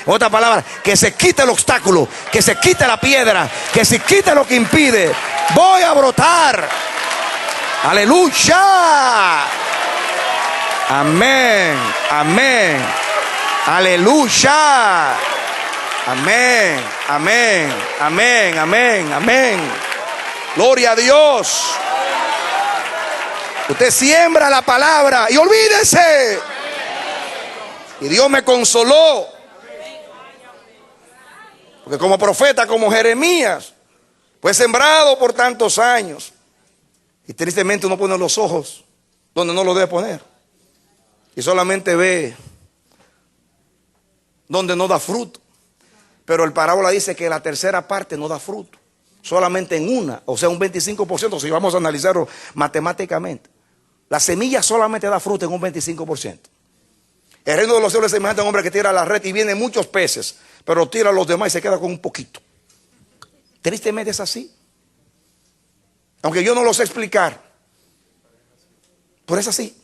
En otras palabras, que se quite el obstáculo, que se quite la piedra, que se quite lo que impide. Voy a brotar. Aleluya. Amén. Amén. Aleluya. Amén. Amén. Amén. Amén. Amén. Gloria a Dios. Usted siembra la palabra y olvídese. Y Dios me consoló. Porque como profeta, como Jeremías, fue sembrado por tantos años. Y tristemente uno pone los ojos donde no lo debe poner. Y solamente ve donde no da fruto. Pero el parábola dice que la tercera parte no da fruto. Solamente en una, o sea un 25%, si vamos a analizarlo matemáticamente. La semilla solamente da fruto en un 25%. El reino de los cielos es semejante a un hombre que tira la red y vienen muchos peces, pero tira a los demás y se queda con un poquito. Tristemente es así. Aunque yo no lo sé explicar, pero es así.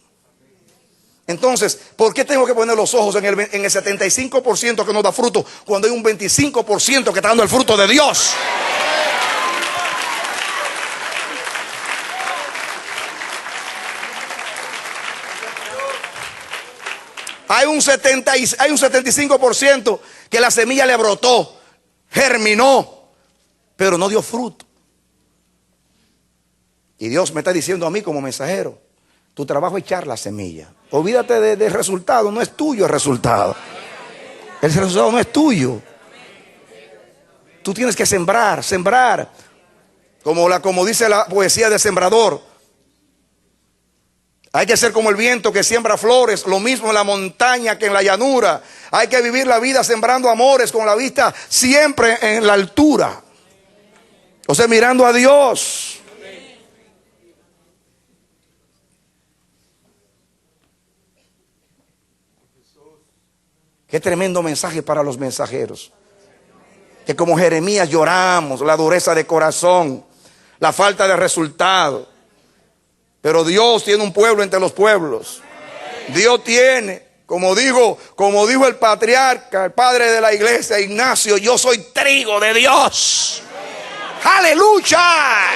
Entonces, ¿por qué tengo que poner los ojos en el 75% que no da fruto cuando hay un 25% que está dando el fruto de Dios? Hay un 75% que la semilla le brotó, germinó, pero no dio fruto. Y Dios me está diciendo a mí como mensajero, tu trabajo es echar la semilla. Olvídate del resultado, no es tuyo el resultado. El resultado no es tuyo. Tú tienes que sembrar. Como dice la poesía del sembrador. Hay que ser como el viento que siembra flores, lo mismo en la montaña que en la llanura. Hay que vivir la vida sembrando amores con la vista siempre en la altura. O sea, mirando a Dios. Qué tremendo mensaje para los mensajeros. Que como Jeremías lloramos la dureza de corazón, la falta de resultado. Pero Dios tiene un pueblo entre los pueblos. Dios tiene, como dijo el patriarca, el padre de la iglesia, Ignacio, yo soy trigo de Dios. ¡Aleluya!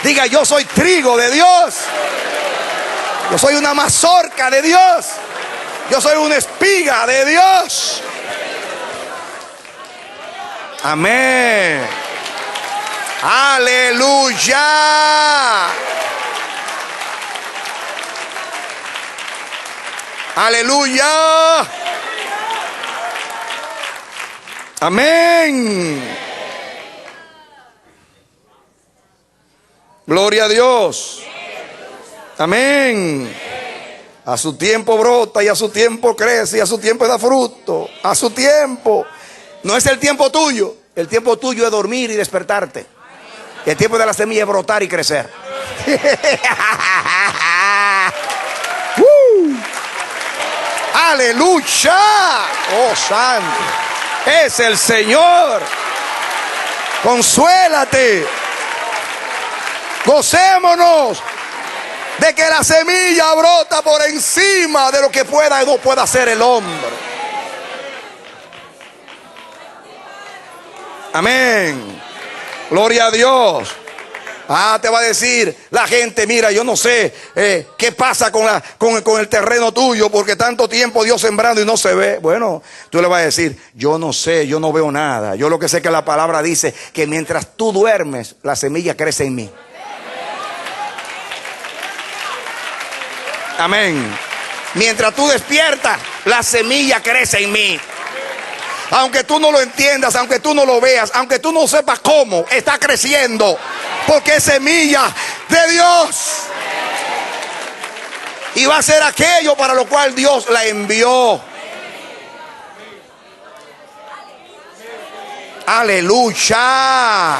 Diga, yo soy trigo de Dios. Yo soy una mazorca de Dios. Yo soy una espiga de Dios. Amén. Aleluya. Aleluya. Amén. Gloria a Dios. Amén. A su tiempo brota y a su tiempo crece y a su tiempo da fruto. A su tiempo. No es el tiempo tuyo. El tiempo tuyo es dormir y despertarte. El tiempo de la semilla es brotar y crecer. Aleluya. Oh, santo. Es el Señor. Consuélate. Gocémonos de que la semilla brota por encima de lo que pueda y no pueda hacer el hombre. Amén. Gloria a Dios. Te va a decir la gente, mira, yo no sé qué pasa con el terreno tuyo, porque tanto tiempo Dios sembrando y no se ve. Bueno, tú le vas a decir, yo no sé, yo no veo nada. Yo lo que sé es que la palabra dice que mientras tú duermes, la semilla crece en mí. Amén. Mientras tú despiertas, la semilla crece en mí. Aunque tú no lo entiendas, aunque tú no lo veas, aunque tú no sepas cómo, está creciendo. Porque es semilla de Dios. Y va a ser aquello para lo cual Dios la envió. Aleluya.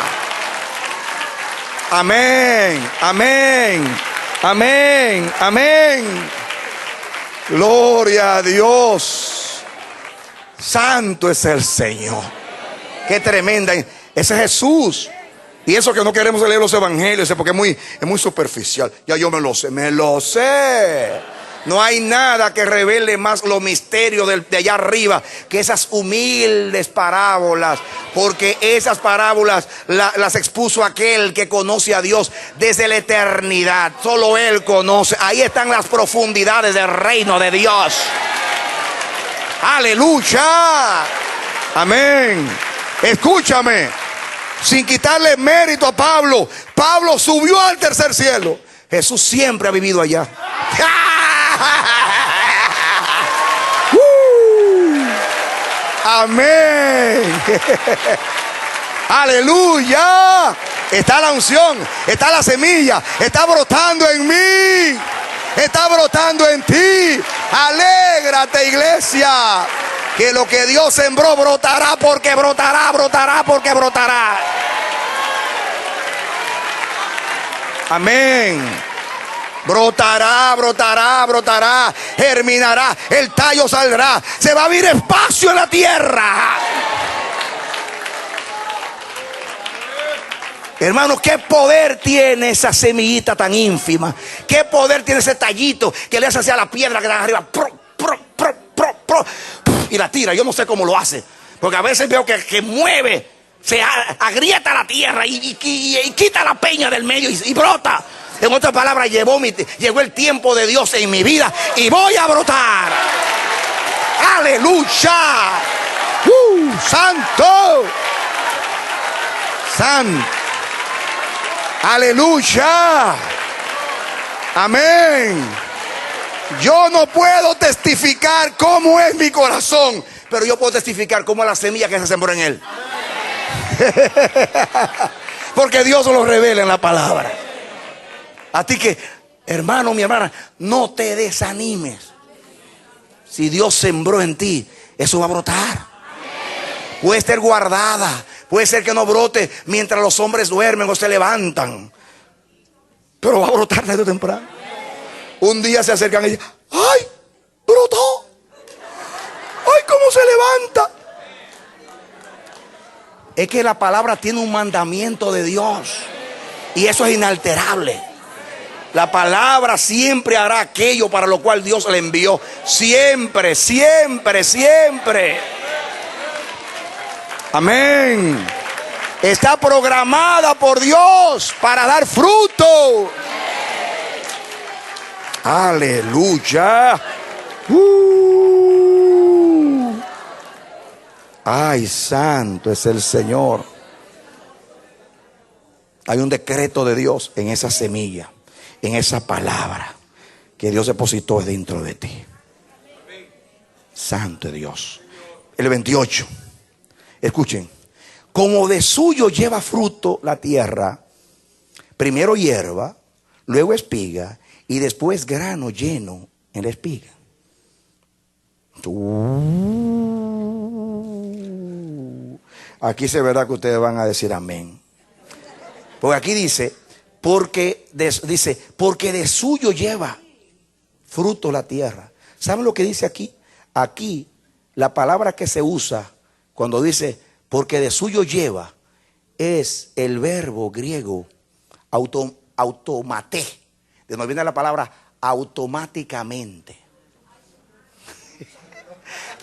Amén, amén, amén, amén. Gloria a Dios. Santo es el Señor. Qué tremenda. Ese es Jesús. Y eso que no queremos leer los evangelios, porque es muy superficial. Ya yo me lo sé. No hay nada que revele más los misterios de allá arriba que esas humildes parábolas. Porque esas parábolas las expuso aquel que conoce a Dios desde la eternidad. Solo Él conoce. Ahí están las profundidades del reino de Dios. Aleluya. Amén. Escúchame. Sin quitarle mérito a Pablo. Pablo subió al tercer cielo. Jesús siempre ha vivido allá. Amén. Aleluya. Está la unción, está la semilla, está brotando en mí, está brotando en ti. Alégrate, iglesia, que lo que Dios sembró brotará, porque brotará, brotará, porque brotará. Amén. Brotará, brotará, brotará, germinará, el tallo saldrá, se va a abrir espacio en la tierra. Hermanos, qué poder tiene esa semillita tan ínfima. Qué poder tiene ese tallito que le hace hacia la piedra que está arriba. Y la tira. Yo no sé cómo lo hace, porque a veces veo que mueve, se agrieta la tierra y quita la peña del medio y brota. En otras palabras, llegó el tiempo de Dios en mi vida y voy a brotar. Aleluya. Santo. Santo. Aleluya. Amén. Yo no puedo testificar cómo es mi corazón, pero yo puedo testificar cómo es la semilla que se sembró en él. Porque Dios lo revela en la palabra. Así que, hermano, mi hermana, no te desanimes. Si Dios sembró en ti, eso va a brotar. Puede estar guardada, puede ser que no brote mientras los hombres duermen o se levantan, pero va a brotar tarde o temprano. Un día se acercan y dicen: ¡ay! ¡Brotó! ¡Ay, cómo se levanta! Es que la palabra tiene un mandamiento de Dios y eso es inalterable. La palabra siempre hará aquello para lo cual Dios le envió. Siempre, siempre, siempre. Amén. Está programada por Dios para dar fruto. Aleluya. Ay, santo es el Señor. Hay un decreto de Dios en esa semilla, en esa palabra que Dios depositó dentro de ti. Santo Dios. El 28. Escuchen. Como de suyo lleva fruto la tierra, primero hierba, luego espiga y después grano lleno en la espiga. Aquí se verá que ustedes van a decir amén. Porque aquí dice, porque de suyo lleva fruto la tierra. ¿Saben lo que dice aquí? Aquí la palabra que se usa cuando dice porque de suyo lleva es el verbo griego automaté, de donde viene la palabra automáticamente.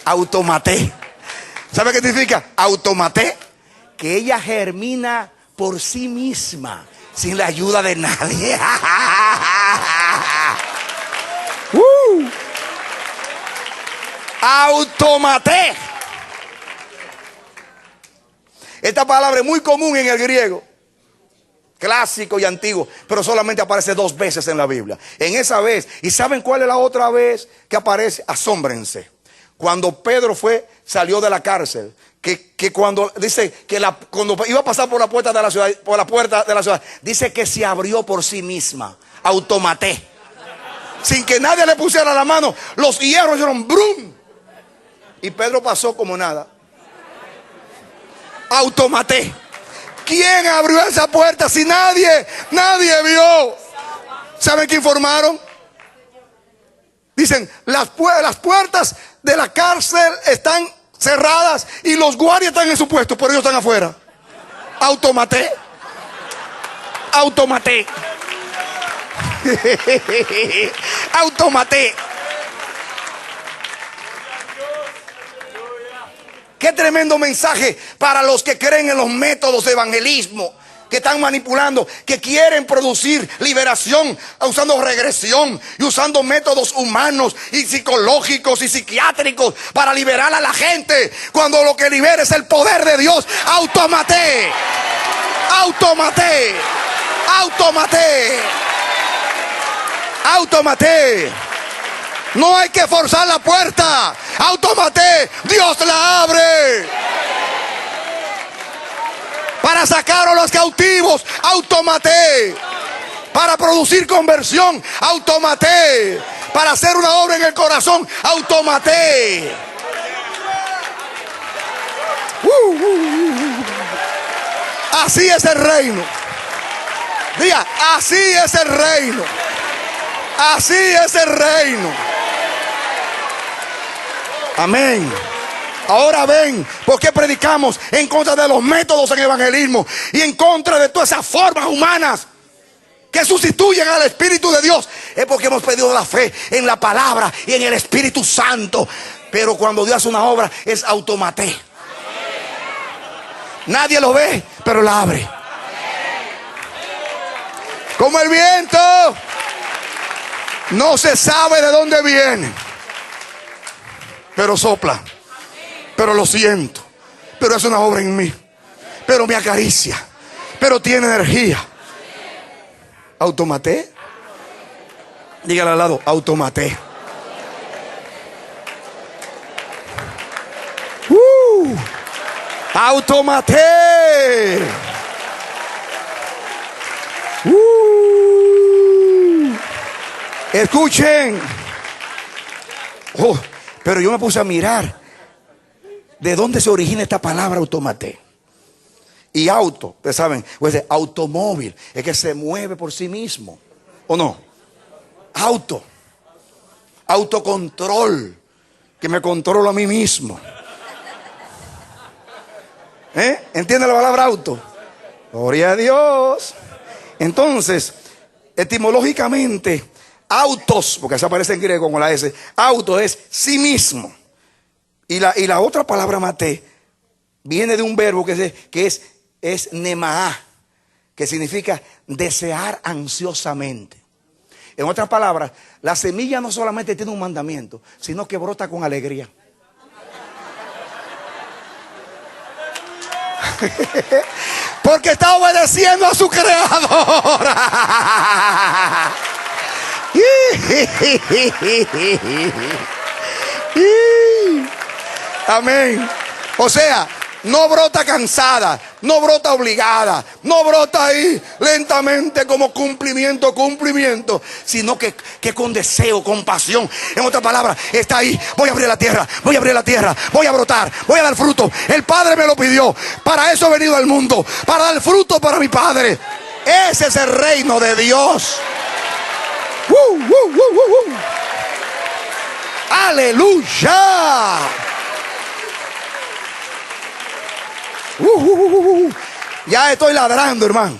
Automaté. ¿Sabe qué significa automaté? Que ella germina por sí misma. sin la ayuda de nadie. Automaté. Esta palabra es muy común en el griego, clásico y antiguo, pero solamente aparece 2 veces en la Biblia. En esa vez, ¿y saben cuál es la otra vez que aparece? Asómbrense. Cuando Pedro salió de la cárcel, que cuando dice que cuando iba a pasar por la puerta de la ciudad, dice que se abrió por sí misma. Automaté. Sin que nadie le pusiera la mano, los hierros hicieron brum. Y Pedro pasó como nada. Automaté. ¿Quién abrió esa puerta si nadie vio? ¿Saben qué informaron? Dicen, las puertas de la cárcel están cerradas y los guardias están en su puesto, pero ellos están afuera. Automaté. Automaté. Automaté. Qué tremendo mensaje para los que creen en los métodos de evangelismo, que están manipulando, que quieren producir liberación usando regresión y usando métodos humanos y psicológicos y psiquiátricos para liberar a la gente, cuando lo que libera es el poder de Dios. Automaté. Automaté. Automaté. Automaté. No hay que forzar la puerta. Automaté. Dios la abre. Para sacar a los cautivos. Automaté. Para producir conversión. Automaté. Para hacer una obra en el corazón. Automaté. Así es el reino. Diga, así es el reino. Así es el reino. Amén. Ahora ven, ¿por qué predicamos en contra de los métodos en evangelismo y en contra de todas esas formas humanas que sustituyen al Espíritu de Dios? Es porque hemos perdido la fe en la palabra y en el Espíritu Santo. Pero cuando Dios hace una obra es automaté. Nadie lo ve, pero la abre. Como el viento. No se sabe de dónde viene, pero sopla. Pero lo siento. Pero es una obra en mí. Pero me acaricia. Pero tiene energía. Automaté. Dígale al lado, automaté. Automaté. Escuchen. Pero yo me puse a mirar de dónde se origina esta palabra automaté. Y auto, ustedes saben, pues automóvil, es que se mueve por sí mismo. ¿O no? Autocontrol, que me controlo a mí mismo. ¿Entiende la palabra auto? Gloria a Dios. Entonces, etimológicamente, autos, porque se aparece en griego con la S, auto es sí mismo. Y la otra palabra maté viene de un verbo que es nemaá, que significa desear ansiosamente. En otras palabras, la semilla no solamente tiene un mandamiento, sino que brota con alegría. Porque está obedeciendo a su creador. Amén. O sea, no brota cansada, no brota obligada, no brota ahí lentamente como cumplimiento, sino que con deseo, con pasión. En otras palabras, está ahí. Voy a abrir la tierra, voy a brotar, voy a dar fruto. El Padre me lo pidió. Para eso he venido al mundo, para dar fruto para mi Padre. Ese es el reino de Dios. Aleluya. Ya estoy ladrando, hermano.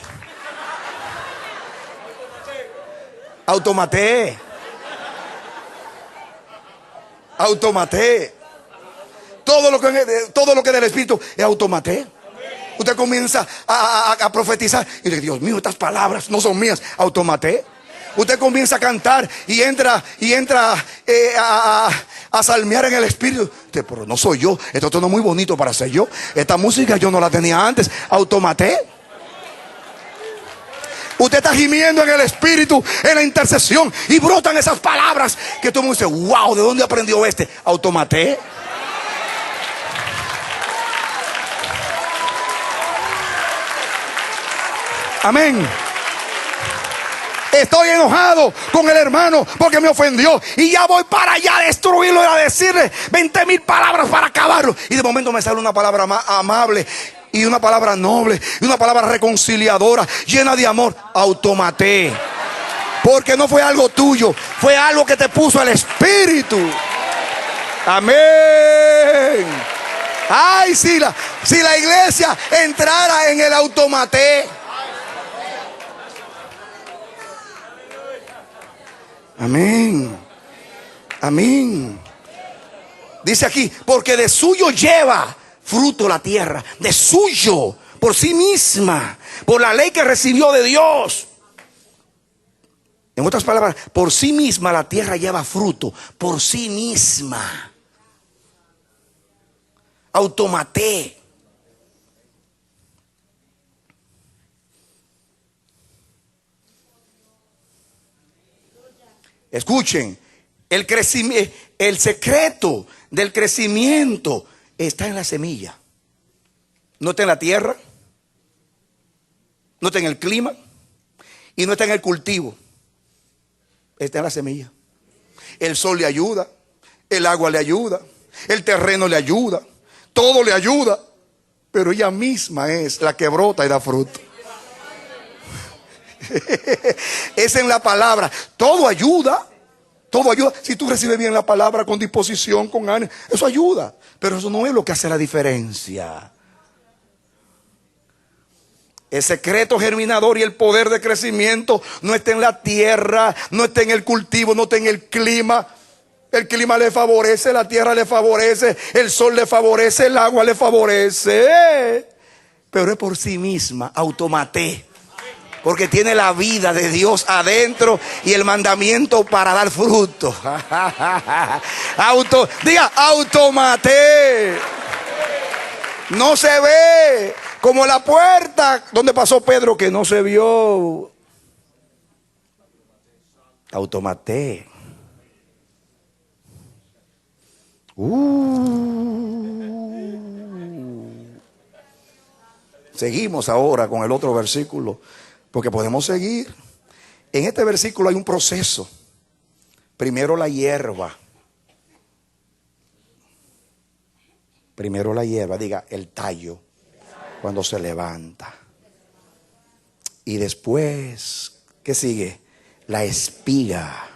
Automaté. Todo lo que del Espíritu es automaté. Usted comienza a profetizar y dice, Dios mío, estas palabras no son mías. Automaté. Usted comienza a cantar y entra a salmear en el espíritu. Pero no soy yo. Esto no es muy bonito para ser yo. Esta música yo no la tenía antes. Automaté. Usted está gimiendo en el espíritu, en la intercesión, y brotan esas palabras que todo el mundo dice, wow, ¿de dónde aprendió este? Automaté. Amén. Estoy enojado con el hermano porque me ofendió y ya voy para allá a destruirlo y a decirle 20,000 palabras para acabarlo. Y de momento me sale una palabra amable y una palabra noble y una palabra reconciliadora, llena de amor. Automaté. Porque no fue algo tuyo, fue algo que te puso el Espíritu. Amén. Ay, si la iglesia entrara en el automaté. Amén. Amén. Dice aquí, porque de suyo lleva fruto la tierra, de suyo, por sí misma, por la ley que recibió de Dios. En otras palabras, por sí misma la tierra lleva fruto, por sí misma. Automaté. Escuchen, el secreto del crecimiento está en la semilla. No está en la tierra, no está en el clima y no está en el cultivo. Está en la semilla. El sol le ayuda, el agua le ayuda, el terreno le ayuda, todo le ayuda, pero ella misma es la que brota y da fruto. Es en la palabra. Todo ayuda. Todo ayuda. Si tú recibes bien la palabra con disposición, con ánimo, eso ayuda. Pero eso no es lo que hace la diferencia. El secreto germinador y el poder de crecimiento no está en la tierra, no está en el cultivo, no está en el clima. El clima le favorece, la tierra le favorece, el sol le favorece, el agua le favorece. Pero es por sí misma, automaté. Porque tiene la vida de Dios adentro y el mandamiento para dar fruto. Diga, automaté. No se ve como la puerta donde pasó Pedro que no se vio. Automaté. Seguimos ahora con el otro versículo. Porque podemos seguir. En este versículo hay un proceso. Primero la hierba. Primero la hierba, diga el tallo, cuando se levanta. Y después, ¿qué sigue? La espiga.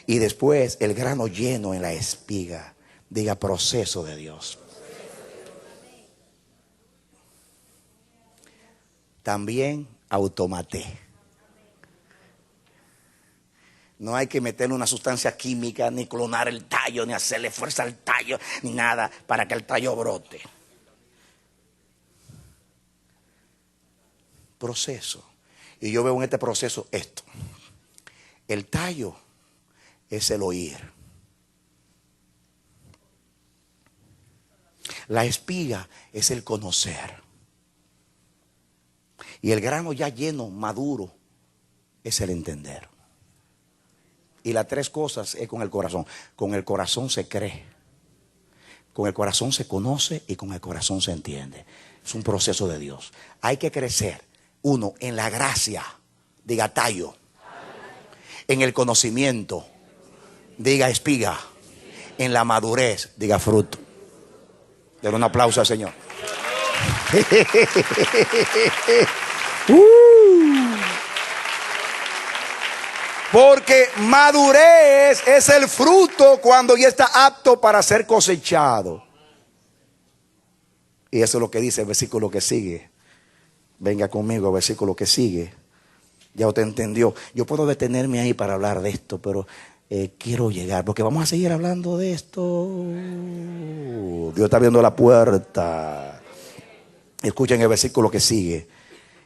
Y después el grano lleno en la espiga. Diga proceso de Dios. También automaté. No hay que meterle una sustancia química, ni clonar el tallo, ni hacerle fuerza al tallo, ni nada para que el tallo brote. Proceso. Y yo veo en este proceso esto. El tallo es el oír. La espiga es el conocer. Y el grano ya lleno, maduro, es el entender. Y las tres cosas es con el corazón. Con el corazón se cree, con el corazón se conoce y con el corazón se entiende. Es un proceso de Dios. Hay que crecer, uno, en la gracia, diga tallo. En el conocimiento, diga espiga. En la madurez, diga fruto. Denle un aplauso al Señor. Porque madurez es el fruto cuando ya está apto para ser cosechado. Y eso es lo que dice el versículo que sigue. Venga conmigo al versículo que sigue. Ya usted entendió. Yo puedo detenerme ahí para hablar de esto, pero quiero llegar, porque vamos a seguir hablando de esto. Dios está abriendo la puerta. Escuchen el versículo que sigue.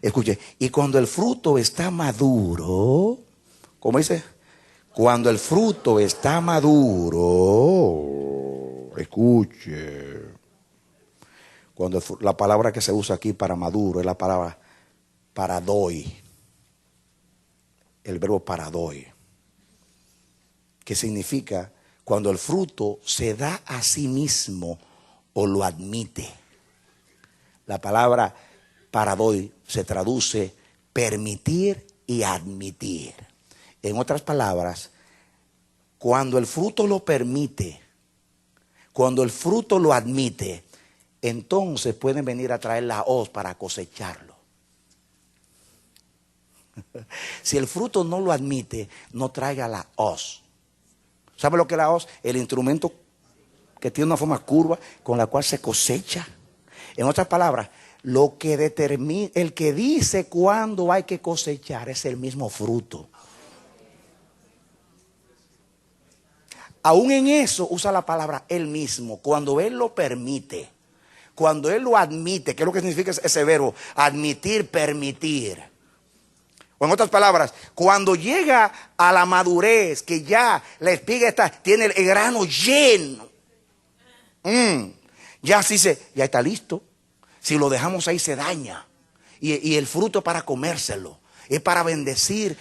Escuchen. Y cuando el fruto está maduro, ¿cómo dice? Cuando el fruto está maduro, escuche. Cuando la palabra que se usa aquí para maduro es la palabra paradoi. El verbo paradoi. Que significa cuando el fruto se da a sí mismo o lo admite. La palabra paradoi se traduce permitir y admitir. En otras palabras, cuando el fruto lo permite, cuando el fruto lo admite, entonces pueden venir a traer la hoz para cosecharlo. Si el fruto no lo admite, no traiga la hoz. ¿Sabe lo que es la hoz? El instrumento que tiene una forma curva con la cual se cosecha. En otras palabras, lo que determina, el que dice cuándo hay que cosechar es el mismo fruto. Aún en eso usa la palabra él mismo, cuando él lo permite, cuando él lo admite. ¿Qué es lo que significa ese verbo? Admitir, permitir. O en otras palabras, cuando llega a la madurez, que ya la espiga tiene el grano lleno, ya así ya está listo. Si lo dejamos ahí se daña. Y el fruto es para comérselo, es para bendecir,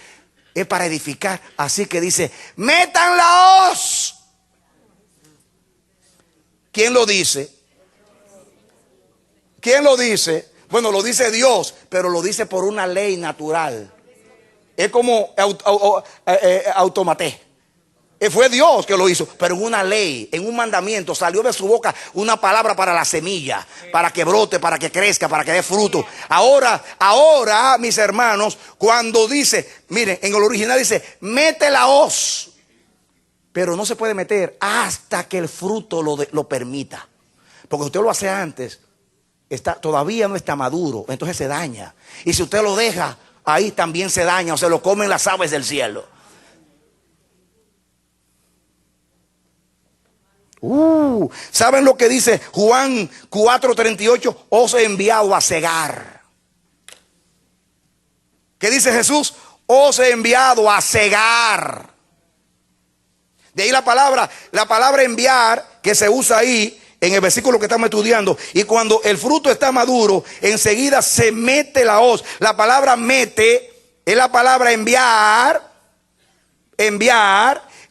es para edificar. Así que dice, metan la hoz. ¿Quién lo dice? ¿Quién lo dice? Bueno, lo dice Dios, pero lo dice por una ley natural. Es como automaté. Fue Dios que lo hizo, pero en una ley, en un mandamiento, salió de su boca una palabra para la semilla, para que brote, para que crezca, para que dé fruto. Ahora, mis hermanos, cuando dice, miren, en el original dice, mete la hoz, pero no se puede meter hasta que el fruto lo permita. Porque usted lo hace antes, todavía no está maduro, entonces se daña. Y si usted lo deja, ahí también se daña o se lo comen las aves del cielo. ¿Saben lo que dice Juan 4:38? Os he enviado a cegar. ¿Qué dice Jesús? Os he enviado a cegar. De ahí la palabra enviar que se usa ahí en el versículo que estamos estudiando. Y cuando el fruto está maduro, enseguida se mete la hoz. La palabra mete es la palabra enviar.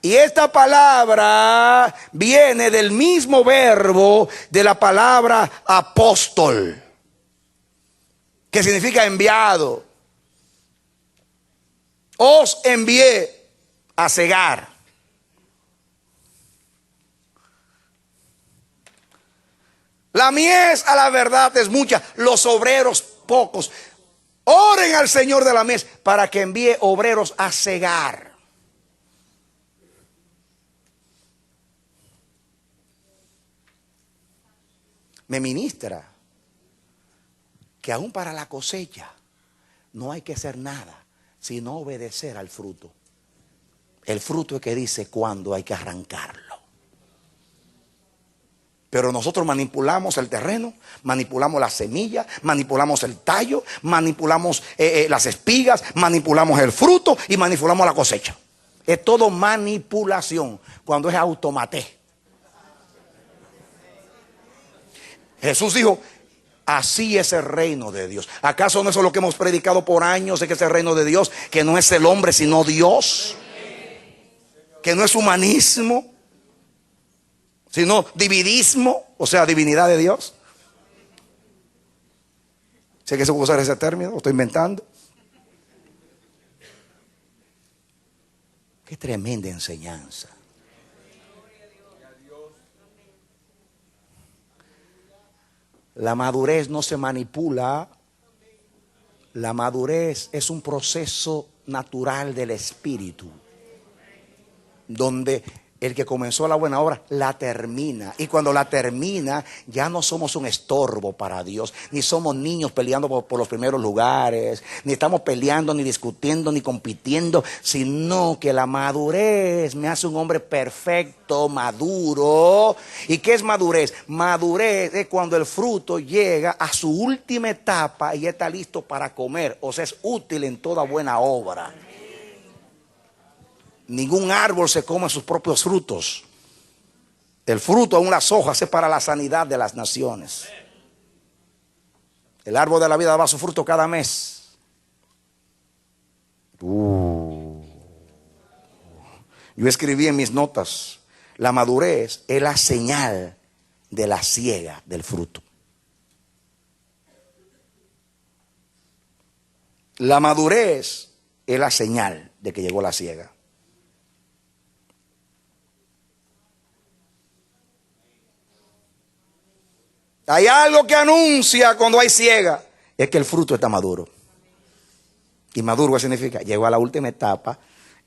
Y esta palabra viene del mismo verbo de la palabra apóstol, que significa enviado. Os envié a cegar. La mies a la verdad es mucha, los obreros pocos. Oren al Señor de la mies para que envíe obreros a cegar. Me ministra que aún para la cosecha no hay que hacer nada sino obedecer al fruto. El fruto es que dice cuándo hay que arrancarlo. Pero nosotros manipulamos el terreno, manipulamos la semilla, manipulamos el tallo, manipulamos las espigas, manipulamos el fruto y manipulamos la cosecha. Es todo manipulación cuando es automaté. Jesús dijo, así es el reino de Dios. ¿Acaso no es lo que hemos predicado por años, de que es el reino de Dios? Que no es el hombre sino Dios. Que no es humanismo, sino dividismo, o sea, divinidad de Dios. Sé que se puede usar ese término, lo estoy inventando. Qué tremenda enseñanza. La madurez no se manipula. La madurez es un proceso natural del espíritu, donde El que comenzó la buena obra la termina. Y cuando la termina, ya no somos un estorbo para Dios. Ni somos niños peleando por los primeros lugares. Ni estamos peleando, ni discutiendo, ni compitiendo. Sino que la madurez me hace un hombre perfecto, maduro. ¿Y qué es madurez? Madurez es cuando el fruto llega a su última etapa y está listo para comer. O sea, es útil en toda buena obra. Ningún árbol se come sus propios frutos. El fruto, aún las hojas, es para la sanidad de las naciones. El árbol de la vida da su fruto cada mes. Yo escribí en mis notas: la madurez es la señal de la siega del fruto. La madurez es la señal de que llegó la siega. Hay algo que anuncia cuando hay siega, es que el fruto está maduro. Y maduro, ¿qué significa? Llegó a la última etapa,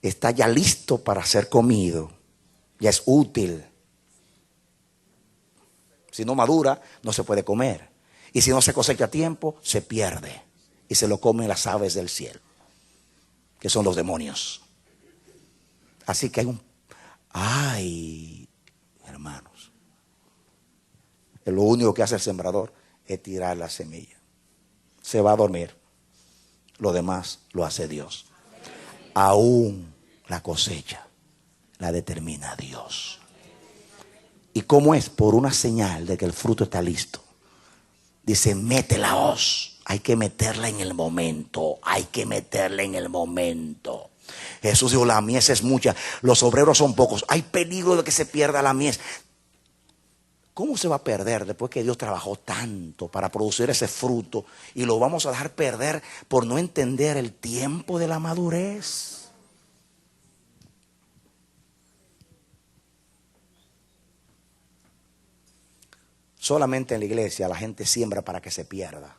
está ya listo para ser comido, ya es útil. Si no madura, no se puede comer. Y si no se cosecha a tiempo, se pierde. Y se lo comen las aves del cielo, que son los demonios. Así que hermanos. Lo único que hace el sembrador es tirar la semilla. Se va a dormir. Lo demás lo hace Dios. Aún la cosecha la determina Dios. ¿Y cómo es? Por una señal de que el fruto está listo. Dice, mete la hoz. Hay que meterla en el momento. Hay que meterla en el momento. Jesús dijo, la mies es mucha, los obreros son pocos. Hay peligro de que se pierda la mies. ¿Cómo se va a perder después que Dios trabajó tanto para producir ese fruto y lo vamos a dejar perder por no entender el tiempo de la madurez? Solamente en la iglesia la gente siembra para que se pierda.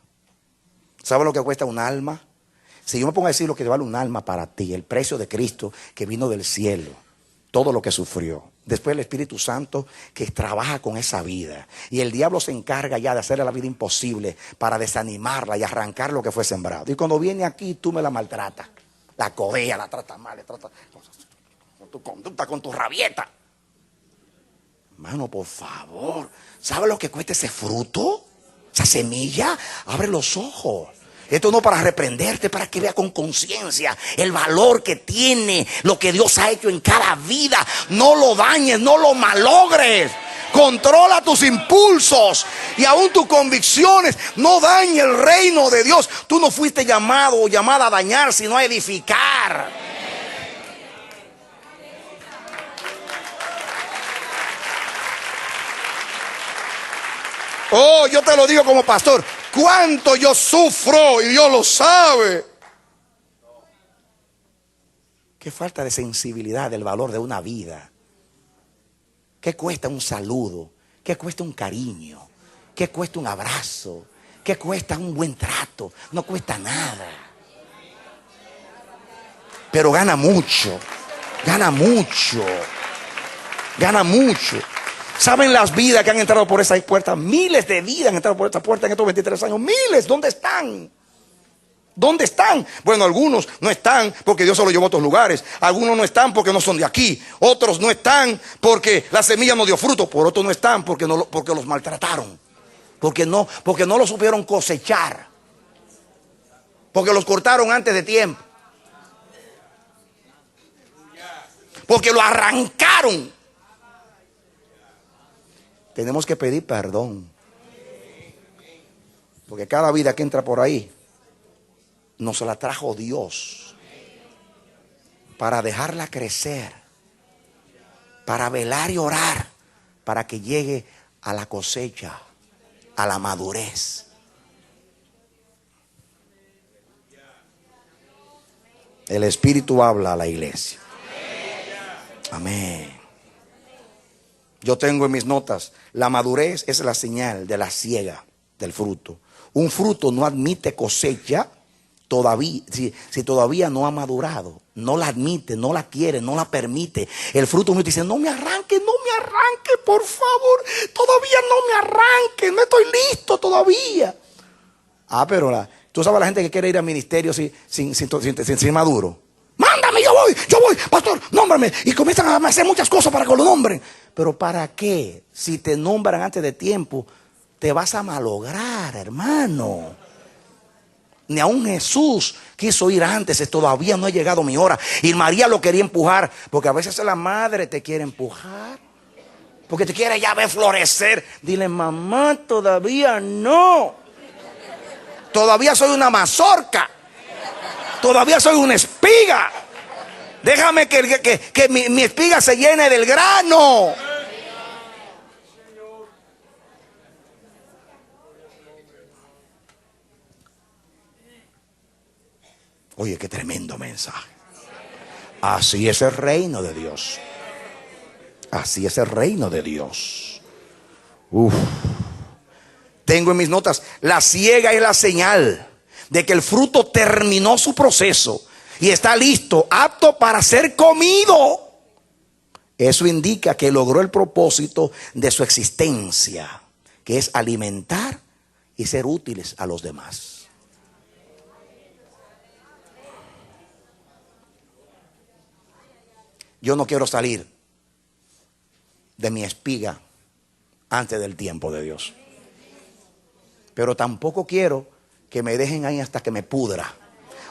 ¿Sabe lo que cuesta un alma? Si yo me pongo a decir lo que vale un alma para ti, el precio de Cristo que vino del cielo, todo lo que sufrió. Después el Espíritu Santo que trabaja con esa vida. Y el diablo se encarga ya de hacerle la vida imposible para desanimarla y arrancar lo que fue sembrado. Y cuando viene aquí tú me la maltratas. La codea, la trata mal, le trata con tu conducta, con tu rabieta. Hermano, por favor, ¿sabe lo que cuesta ese fruto? Esa semilla. Abre los ojos. Esto no para reprenderte, para que vea con conciencia el valor que tiene lo que Dios ha hecho en cada vida. No lo dañes, no lo malogres. Controla tus impulsos y aún tus convicciones. No dañe el reino de Dios. Tú no fuiste llamado o llamada a dañar, sino a edificar. Oh, yo te lo digo como pastor. Cuánto yo sufro y Dios lo sabe. Qué falta de sensibilidad del valor de una vida. ¿Qué cuesta un saludo? ¿Qué cuesta un cariño? ¿Qué cuesta un abrazo? ¿Qué cuesta un buen trato? No cuesta nada. Pero gana mucho. Gana mucho. Gana mucho. ¿Saben las vidas que han entrado por esa puerta? Miles de vidas han entrado por esta puerta en estos 23 años. Miles, ¿dónde están? ¿Dónde están? Bueno, algunos no están porque Dios se los llevó a otros lugares. Algunos no están porque no son de aquí. Otros no están porque la semilla no dio fruto. Por otros no están porque los maltrataron. Porque no lo supieron cosechar. Porque los cortaron antes de tiempo. Porque lo arrancaron. Tenemos que pedir perdón. Porque cada vida que entra por ahí nos la trajo Dios para dejarla crecer, para velar y orar, para que llegue a la cosecha, a la madurez. El Espíritu habla a la iglesia. Amén. Yo tengo en mis notas, la madurez es la señal de la siega del fruto. Un fruto no admite cosecha todavía, si todavía no ha madurado, no la admite, no la quiere, no la permite, el fruto mío dice, no me arranque, por favor, todavía no me arranque, no estoy listo todavía. Pero tú sabes la gente que quiere ir al ministerio sin maduro. Mándame, yo voy, pastor, nómbrame. Y comienzan a hacer muchas cosas para que lo nombren. Pero ¿para qué? Si te nombran antes de tiempo, te vas a malograr, hermano. Ni aun Jesús quiso ir antes, todavía no ha llegado mi hora. Y María lo quería empujar, porque a veces la madre te quiere empujar, porque te quiere ya ver florecer. Dile, mamá, todavía no. Todavía soy una mazorca. Todavía soy una espiga. Déjame que mi espiga se llene del grano. Oye, qué tremendo mensaje. Así es el reino de Dios. Así es el reino de Dios. Tengo en mis notas, la siega es la señal de que el fruto terminó su proceso y está listo, apto para ser comido. Eso indica que logró el propósito de su existencia, que es alimentar y ser útiles a los demás. Yo no quiero salir de mi espiga antes del tiempo de Dios. Pero tampoco quiero que me dejen ahí hasta que me pudra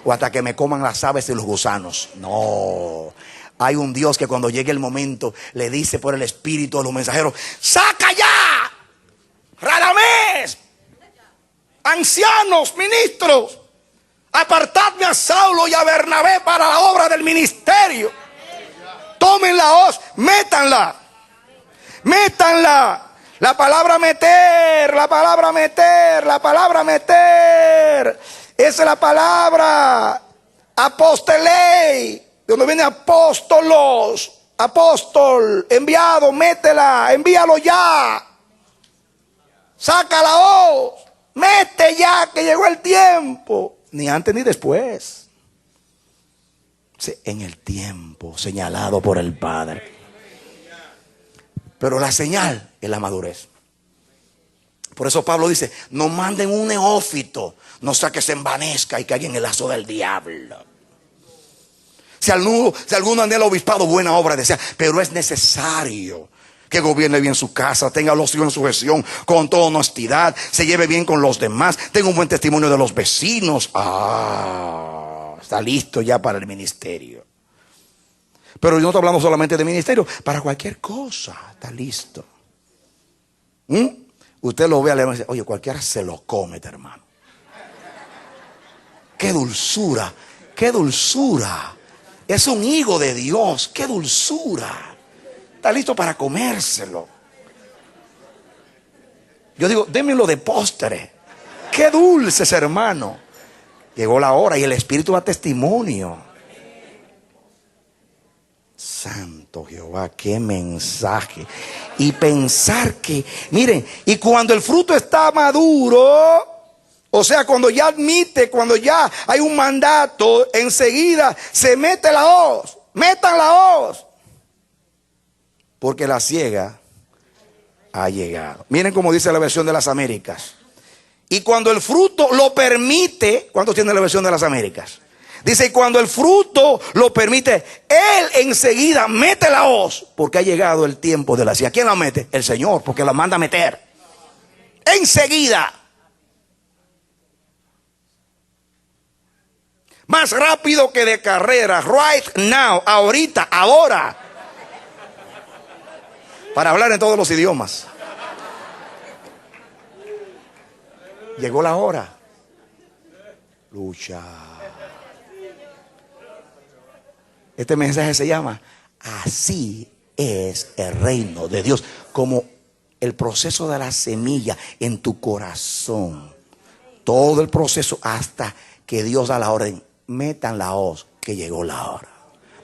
o hasta que me coman las aves y los gusanos. No. Hay un Dios que cuando llegue el momento le dice por el espíritu a los mensajeros: ¡saca ya! ¡Radamés! ¡Ancianos, ministros! ¡Apartadme a Saulo y a Bernabé para la obra del ministerio! Tomen la hoz, métanla. La palabra meter, esa es la palabra apostelei, de donde viene apóstolos, apóstol, enviado, métela, envíalo ya. Saca la hoz, mete ya que llegó el tiempo, ni antes ni después. En el tiempo señalado por el Padre. Pero la señal es la madurez. Por eso Pablo dice: no manden un neófito, no sea que se envanezca y caiga en el lazo del diablo. Si alguno anhela obispado, buena obra desea, pero es necesario que gobierne bien su casa, tenga los hijos en sujeción con toda honestidad, se lleve bien con los demás, tenga un buen testimonio de los vecinos. Está listo ya para el ministerio. Pero yo no estoy hablando solamente de ministerio, para cualquier cosa está listo. Usted lo ve y dice: oye, cualquiera se lo come, hermano. Qué dulzura, qué dulzura. Es un higo de Dios, qué dulzura. Está listo para comérselo. Yo digo, démelo de postre. Qué dulces, hermano. Llegó la hora y el Espíritu da testimonio. Santo Jehová, qué mensaje. Y pensar que, miren, y cuando el fruto está maduro, o sea, cuando ya admite, cuando ya hay un mandato, enseguida se mete la hoz. Metan la hoz. Porque la siega ha llegado. Miren cómo dice la versión de las Américas. Y cuando el fruto lo permite, ¿cuánto tiene la versión de las Américas? Dice: y cuando el fruto lo permite, él enseguida mete la hoz, porque ha llegado el tiempo de la siega. ¿Quién la mete? El Señor, porque la manda a meter. Enseguida. Más rápido que de carrera. Right now, ahorita, ahora. Para hablar en todos los idiomas. Llegó la hora. Lucha. Este mensaje se llama: así es el reino de Dios. Como el proceso de la semilla en tu corazón. Todo el proceso hasta que Dios da la orden. Metan la hoz, que llegó la hora.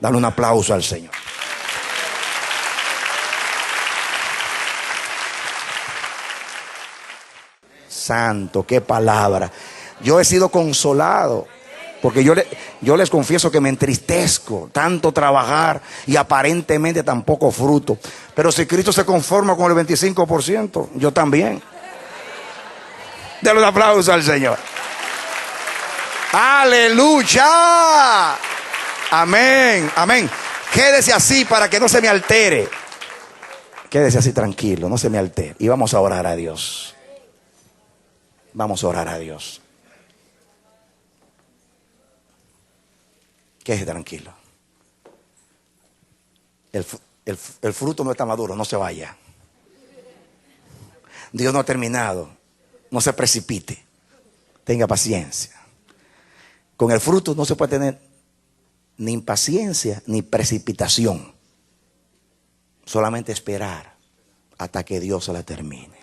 Dale un aplauso al Señor. Santo, qué palabra. Yo he sido consolado Porque yo les confieso que me entristezco tanto trabajar y aparentemente tan poco fruto. Pero si Cristo se conforma con el 25%, yo también. Denle un aplauso al Señor. ¡Aleluya! Amén, amén. Quédese así para que no se me altere. Quédese así tranquilo, no se me altere. Y vamos a orar a Dios. Vamos a orar a Dios. Quédese tranquilo. El fruto no está maduro, no se vaya. Dios no ha terminado. No se precipite. Tenga paciencia. Con el fruto no se puede tener ni impaciencia ni precipitación. Solamente esperar hasta que Dios se la termine.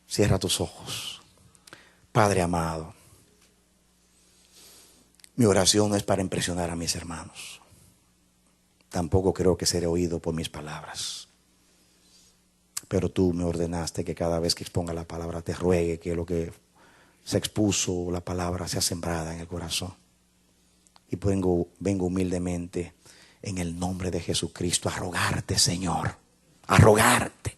Cierra tus ojos. Padre amado, mi oración no es para impresionar a mis hermanos. Tampoco creo que seré oído por mis palabras. Pero tú me ordenaste que cada vez que exponga la palabra te ruegue que lo que se expuso, la palabra sea sembrada en el corazón. Y vengo humildemente en el nombre de Jesucristo a rogarte, Señor, a rogarte.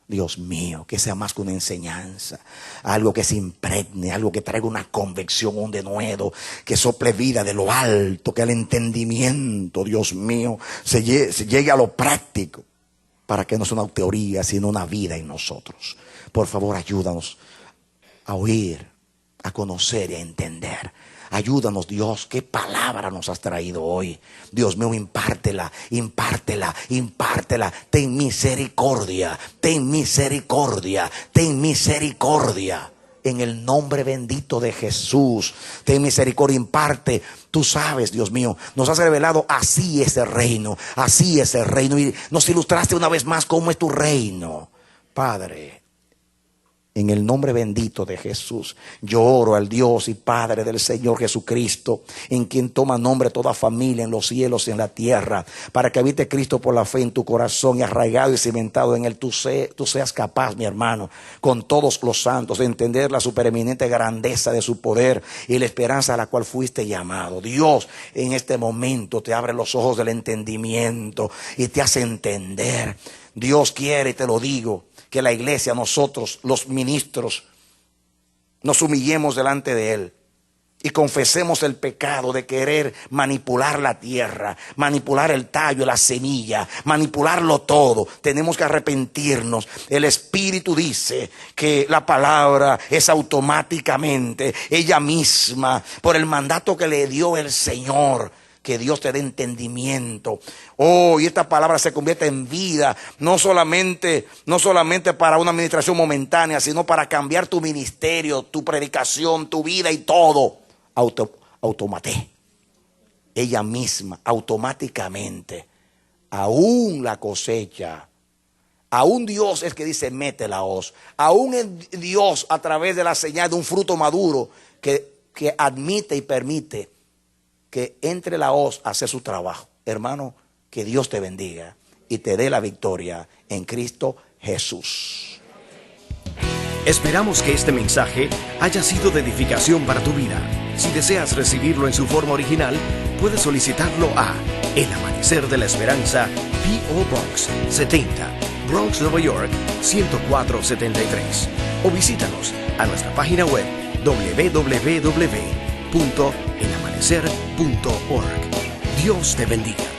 Dios mío, que sea más que una enseñanza, algo que se impregne, algo que traiga una convicción, un denuedo, que sople vida de lo alto, que el entendimiento, Dios mío, se llegue a lo práctico, para que no sea una teoría, sino una vida en nosotros. Por favor, ayúdanos a oír, a conocer y a entender. Ayúdanos, Dios, qué palabra nos has traído hoy. Dios mío, impártela, impártela, impártela. Ten misericordia, ten misericordia, ten misericordia. En el nombre bendito de Jesús, ten misericordia, imparte. Tú sabes, Dios mío, nos has revelado así es el reino, así es el reino. Y nos ilustraste una vez más cómo es tu reino, Padre. En el nombre bendito de Jesús, yo oro al Dios y Padre del Señor Jesucristo, en quien toma nombre toda familia en los cielos y en la tierra, para que habite Cristo por la fe en tu corazón y arraigado y cimentado en él, tú seas capaz, mi hermano, con todos los santos, de entender la supereminente grandeza de su poder y la esperanza a la cual fuiste llamado. Dios, en este momento te abre los ojos del entendimiento y te hace entender. Dios quiere, y te lo digo, que la iglesia, nosotros, los ministros, nos humillemos delante de Él y confesemos el pecado de querer manipular la tierra, manipular el tallo, la semilla, manipularlo todo. Tenemos que arrepentirnos. El Espíritu dice que la palabra es automáticamente, ella misma, por el mandato que le dio el Señor. Que Dios te dé entendimiento. Oh, y esta palabra se convierte en vida, no solamente para una administración momentánea, sino para cambiar tu ministerio, tu predicación, tu vida y todo. Automaté. Ella misma, automáticamente. Aún la cosecha. Aún Dios es que dice mete la hoz. Aún es Dios a través de la señal de un fruto maduro que admite y permite que entre la hoz a hacer su trabajo. Hermano, que Dios te bendiga y te dé la victoria en Cristo Jesús. Esperamos que este mensaje haya sido de edificación para tu vida. Si deseas recibirlo en su forma original, puedes solicitarlo a El Amanecer de la Esperanza, P.O. Box 70, Bronx, Nueva York 10473. O visítanos a nuestra página web www.elamanecer.org. Dios te bendiga.